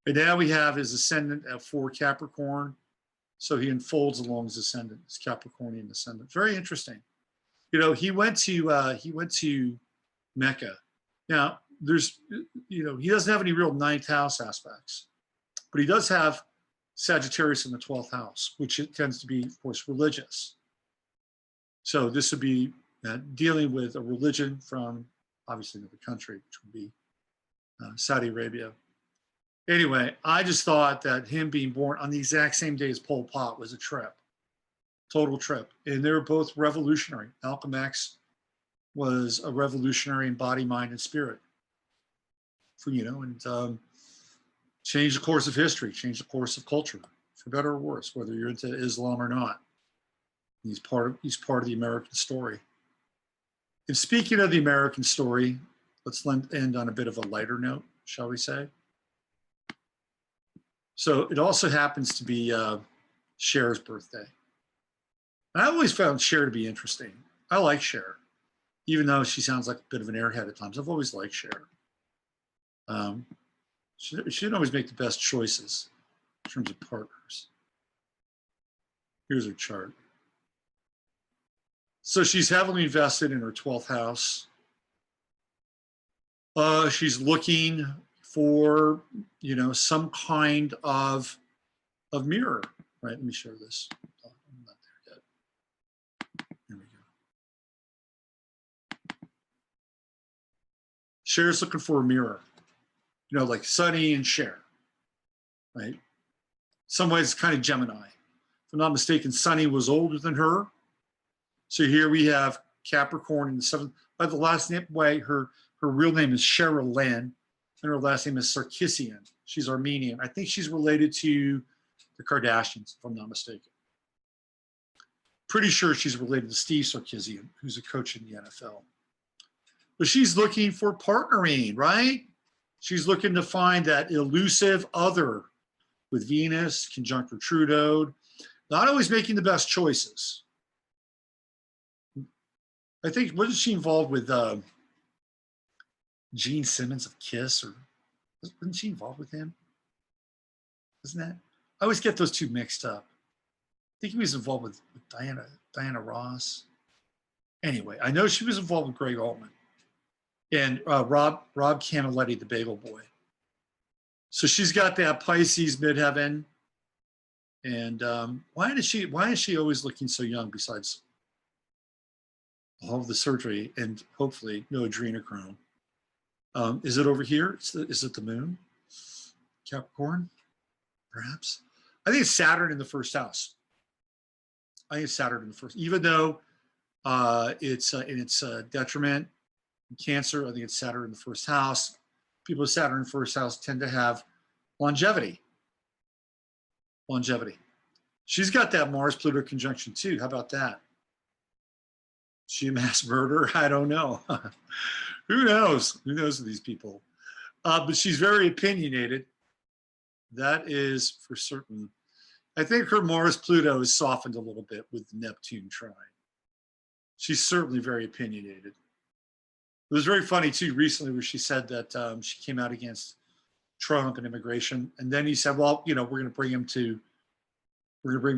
And now we have his ascendant for Capricorn, so he unfolds along his ascendant, his Capricornian ascendant. Very interesting. He went to Mecca. Now, he doesn't have any real 9th house aspects, but he does have Sagittarius in the 12th house, which it tends to be, of course, religious. So this would be dealing with a religion from, obviously, another country, which would be Saudi Arabia. Anyway, I just thought that him being born on the exact same day as Pol Pot was a trip, total trip. And they were both revolutionary. Malcolm X was a revolutionary in body, mind, and spirit. Changed the course of history, changed the course of culture, for better or worse, whether you're into Islam or not. He's part of the American story. And speaking of the American story, let's end on a bit of a lighter note, shall we say? So it also happens to be Cher's birthday. And I always found Cher to be interesting. I like Cher, even though she sounds like a bit of an airhead at times. I've always liked Cher. She didn't always make the best choices in terms of partners. Here's her chart. So she's heavily invested in her 12th house. She's looking for, some kind of mirror, right? Let me share this. Cher's looking for a mirror, you know, like Sunny and Cher, right? In some ways, it's kind of Gemini. If I'm not mistaken, Sunny was older than her. So here we have Capricorn in the seventh. By the last name, way, her real name is Cheryl Lynn, and her last name is Sarkisian. She's Armenian. I think she's related to the Kardashians, if I'm not mistaken. Pretty sure she's related to Steve Sarkisian, who's a coach in the NFL. But she's looking for partnering, right? She's looking to find that elusive other with Venus, conjunct or Trudeau, not always making the best choices. I think, wasn't she involved with Gene Simmons of Kiss, or wasn't she involved with him? Isn't that? I always get those two mixed up. I think he was involved with Diana Ross. Anyway, I know she was involved with Greg Altman and Rob Caniletti, the Bagel Boy. So she's got that Pisces midheaven. And why is she always looking so young besides all of the surgery and hopefully no adrenochrome? Is it over here? Is it the moon? Capricorn? Perhaps? I think it's Saturn in the first house. I think it's Saturn in the first, even though it's in its detriment in Cancer. I think it's Saturn in the first house. People with Saturn in the first house tend to have longevity. She's got that Mars-Pluto conjunction too. How about that? She a mass murderer? I don't know. Who knows? Who knows with these people? But she's very opinionated. That is for certain. I think her Mars-Pluto is softened a little bit with the Neptune trine. She's certainly very opinionated. It was very funny too recently where she said that she came out against Trump and immigration, and then he said, "Well, you know, we're going to bring him to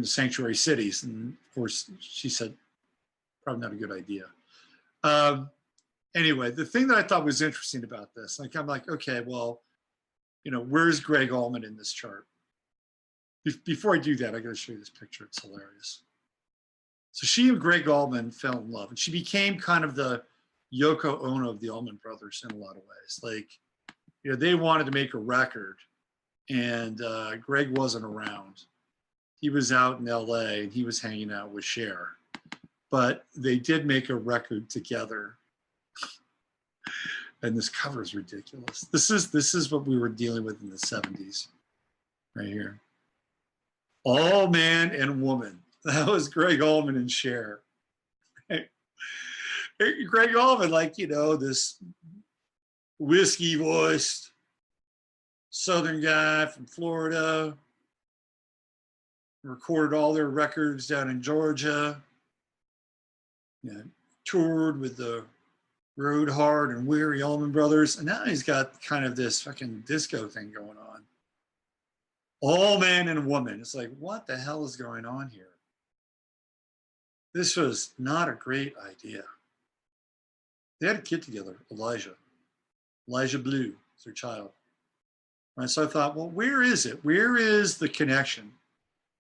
sanctuary cities," and of course she said, "Probably not a good idea." Anyway, the thing that I thought was interesting about this, like I'm like, okay, well, you know, where's Greg Allman in this chart? Before I do that, I got to show you this picture. It's hilarious. So she and Greg Allman fell in love, and she became kind of the Yoko Ono of the Allman Brothers in a lot of ways. Like, you know, they wanted to make a record, and Greg wasn't around. He was out in LA, and he was hanging out with Cher. But they did make a record together. And this cover is ridiculous. This is what we were dealing with in the 70s, right here. All man and woman. That was Greg Allman and Cher. Greg Allman, like, you know, this whiskey voiced Southern guy from Florida, recorded all their records down in Georgia, you know, toured with the Rode Hard and Weary Allman Brothers, and now he's got kind of this fucking disco thing going on. All man and woman. It's like, what the hell is going on here? This was not a great idea. They had a kid together, Elijah Blue is their child. Right, so I thought, well, where is it? Where is the connection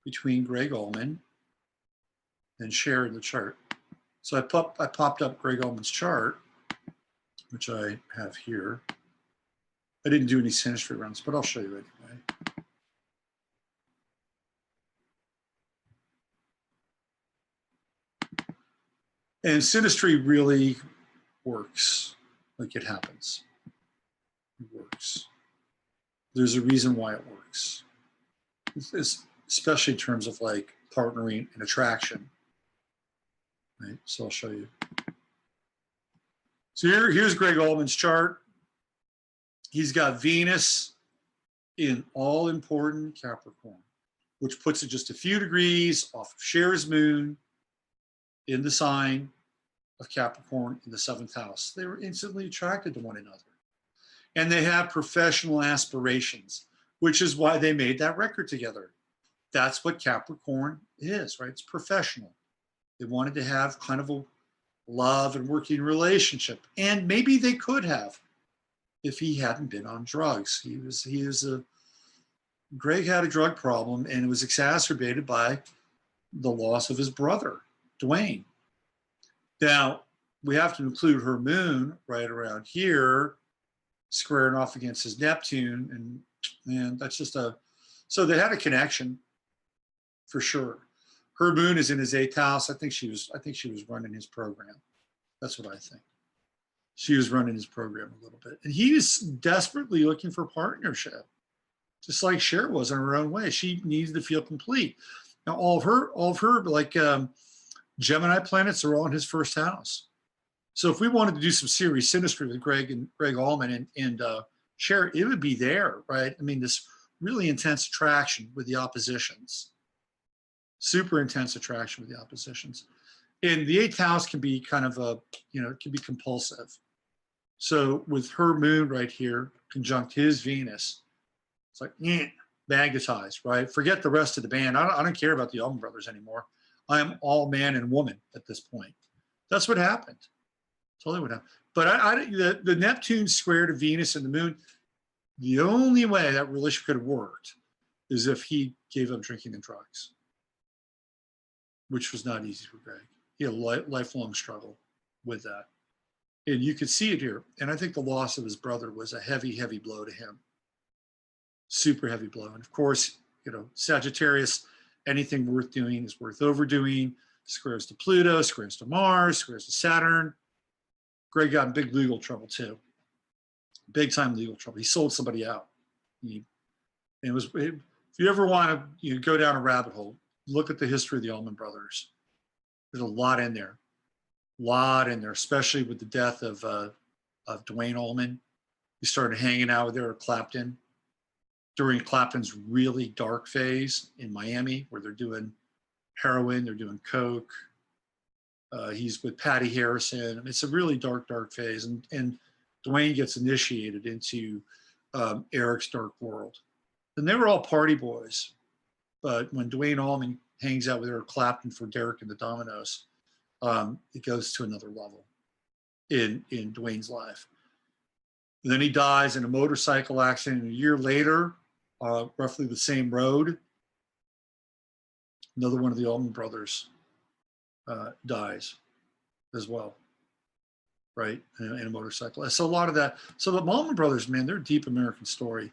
between Greg Allman and Cher in the chart? So I popped up Greg Allman's chart, which I have here. I didn't do any synastry runs, but I'll show you anyway. And synastry really works, like it happens. It works. There's a reason why it works. It's especially in terms of like partnering and attraction. Right, so I'll show you. So here's Greg Allman's chart. He's got Venus in all important Capricorn, which puts it just a few degrees off of Cher's moon in the sign of Capricorn in the 7th house. They were instantly attracted to one another. And they have professional aspirations, which is why they made that record together. That's what Capricorn is, right? It's professional. They wanted to have kind of a love and working relationship. And maybe they could have if he hadn't been on drugs. Greg had a drug problem, and it was exacerbated by the loss of his brother, Dwayne. Now, we have to include her moon right around here squaring off against his Neptune, and man, that's just so they had a connection for sure. Her moon is in his 8th house. I think she was running his program. That's what I think. She was running his program a little bit, and he was desperately looking for partnership, just like Cher was in her own way. She needs to feel complete. Now, all of her like Gemini planets are all in his 1st house. So if we wanted to do some serious synastry with Greg Allman and Cher, it would be there, right? I mean, this really intense attraction with the oppositions, super intense attraction with the oppositions. And the 8th house can be kind of it can be compulsive. So with her moon right here, conjunct his Venus, it's like, magnetized, right? Forget the rest of the band. I don't care about the Allman Brothers anymore. I am all man and woman at this point. That's what happened. Totally what happened. But the Neptune square to Venus and the moon, the only way that relationship could have worked is if he gave up drinking and drugs, which was not easy for Greg. He had a lifelong struggle with that. And you could see it here. And I think the loss of his brother was a heavy, heavy blow to him. Super heavy blow. And of course, Sagittarius, anything worth doing is worth overdoing. Squares to Pluto, squares to Mars, squares to Saturn. Greg got in big legal trouble too. Big time legal trouble. He sold somebody out. If you ever want to go down a rabbit hole, look at the history of the Allman Brothers. There's a lot in there. Especially with the death of Dwayne Allman. He started hanging out with Eric Clapton during Clapton's really dark phase in Miami, where they're doing heroin, they're doing coke. He's with Patty Harrison. It's a really dark, dark phase. And Dwayne gets initiated into Eric's dark world. And they were all party boys. But when Dwayne Allman hangs out with Eric Clapton for Derek and the Dominoes, it goes to another level in Dwayne's life. And then he dies in a motorcycle accident. And a year later, roughly the same road, another one of the Allman Brothers dies as well, right, in a motorcycle. So a lot of that. So the Allman Brothers, man, they're a deep American story.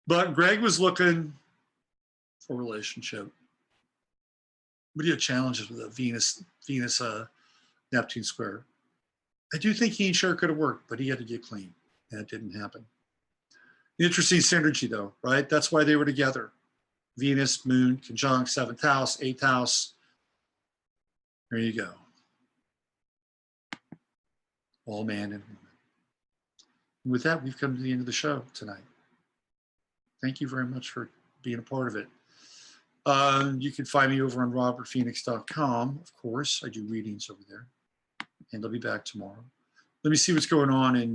But Greg was looking for a relationship. But he had challenges with a Venus Neptune square. I do think he and Cher could have worked, but he had to get clean, and it didn't happen. Interesting synergy, though, right? That's why they were together. Venus, Moon, conjunct, 7th house, 8th house. There you go. All man and woman. And with that, we've come to the end of the show tonight. Thank you very much for being a part of it. You can find me over on robertphoenix.com, of course. I do readings over there. And I'll be back tomorrow. Let me see what's going on in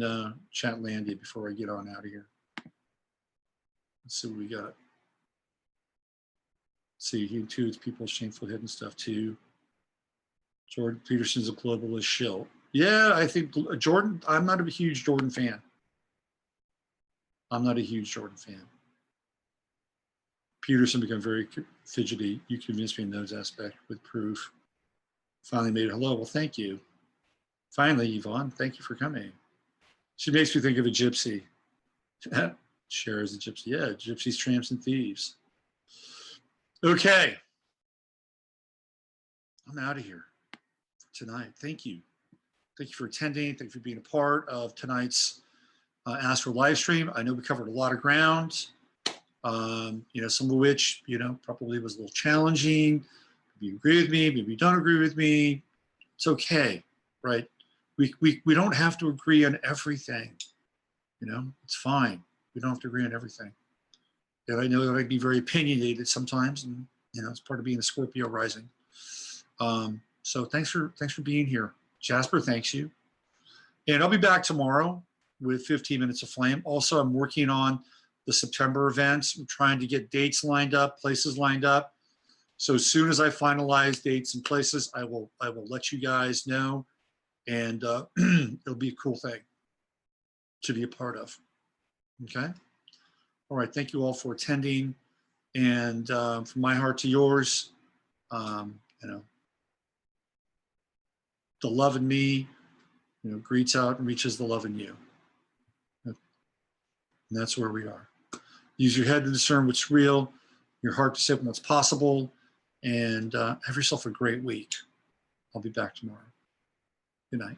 Chatlandia before I get on out of here. Let's see what we got. Let's see, he intuits people's shameful hidden stuff too. Jordan Peterson's a globalist shill. Yeah, I think Jordan, I'm not a huge Jordan fan. Peterson became very fidgety. You convinced me in those aspects with proof. Finally made it. Hello. Well, thank you. Finally, Yvonne, thank you for coming. She makes me think of a gypsy. Cher is a gypsy. Yeah, gypsies, tramps, and thieves. Okay. I'm out of here for tonight. Thank you. Thank you for attending. Thank you for being a part of tonight's Astro live stream. I know we covered a lot of ground. Some of which, probably was a little challenging. Maybe you agree with me, maybe you don't agree with me. It's okay, right? We don't have to agree on everything. It's fine. We don't have to agree on everything. And I know that I can be very opinionated sometimes, and it's part of being a Scorpio rising. So thanks for being here. Jasper, thanks you. And I'll be back tomorrow with 15 Minutes of Flame. Also, I'm working on the September events. I'm trying to get dates lined up, places lined up. So as soon as I finalize dates and places, I will let you guys know, and it'll be a cool thing to be a part of. Okay. All right. Thank you all for attending, and from my heart to yours, the love in me, greets out and reaches the love in you. And that's where we are. Use your head to discern what's real, your heart to sit what's possible, and have yourself a great week. I'll be back tomorrow. Good night.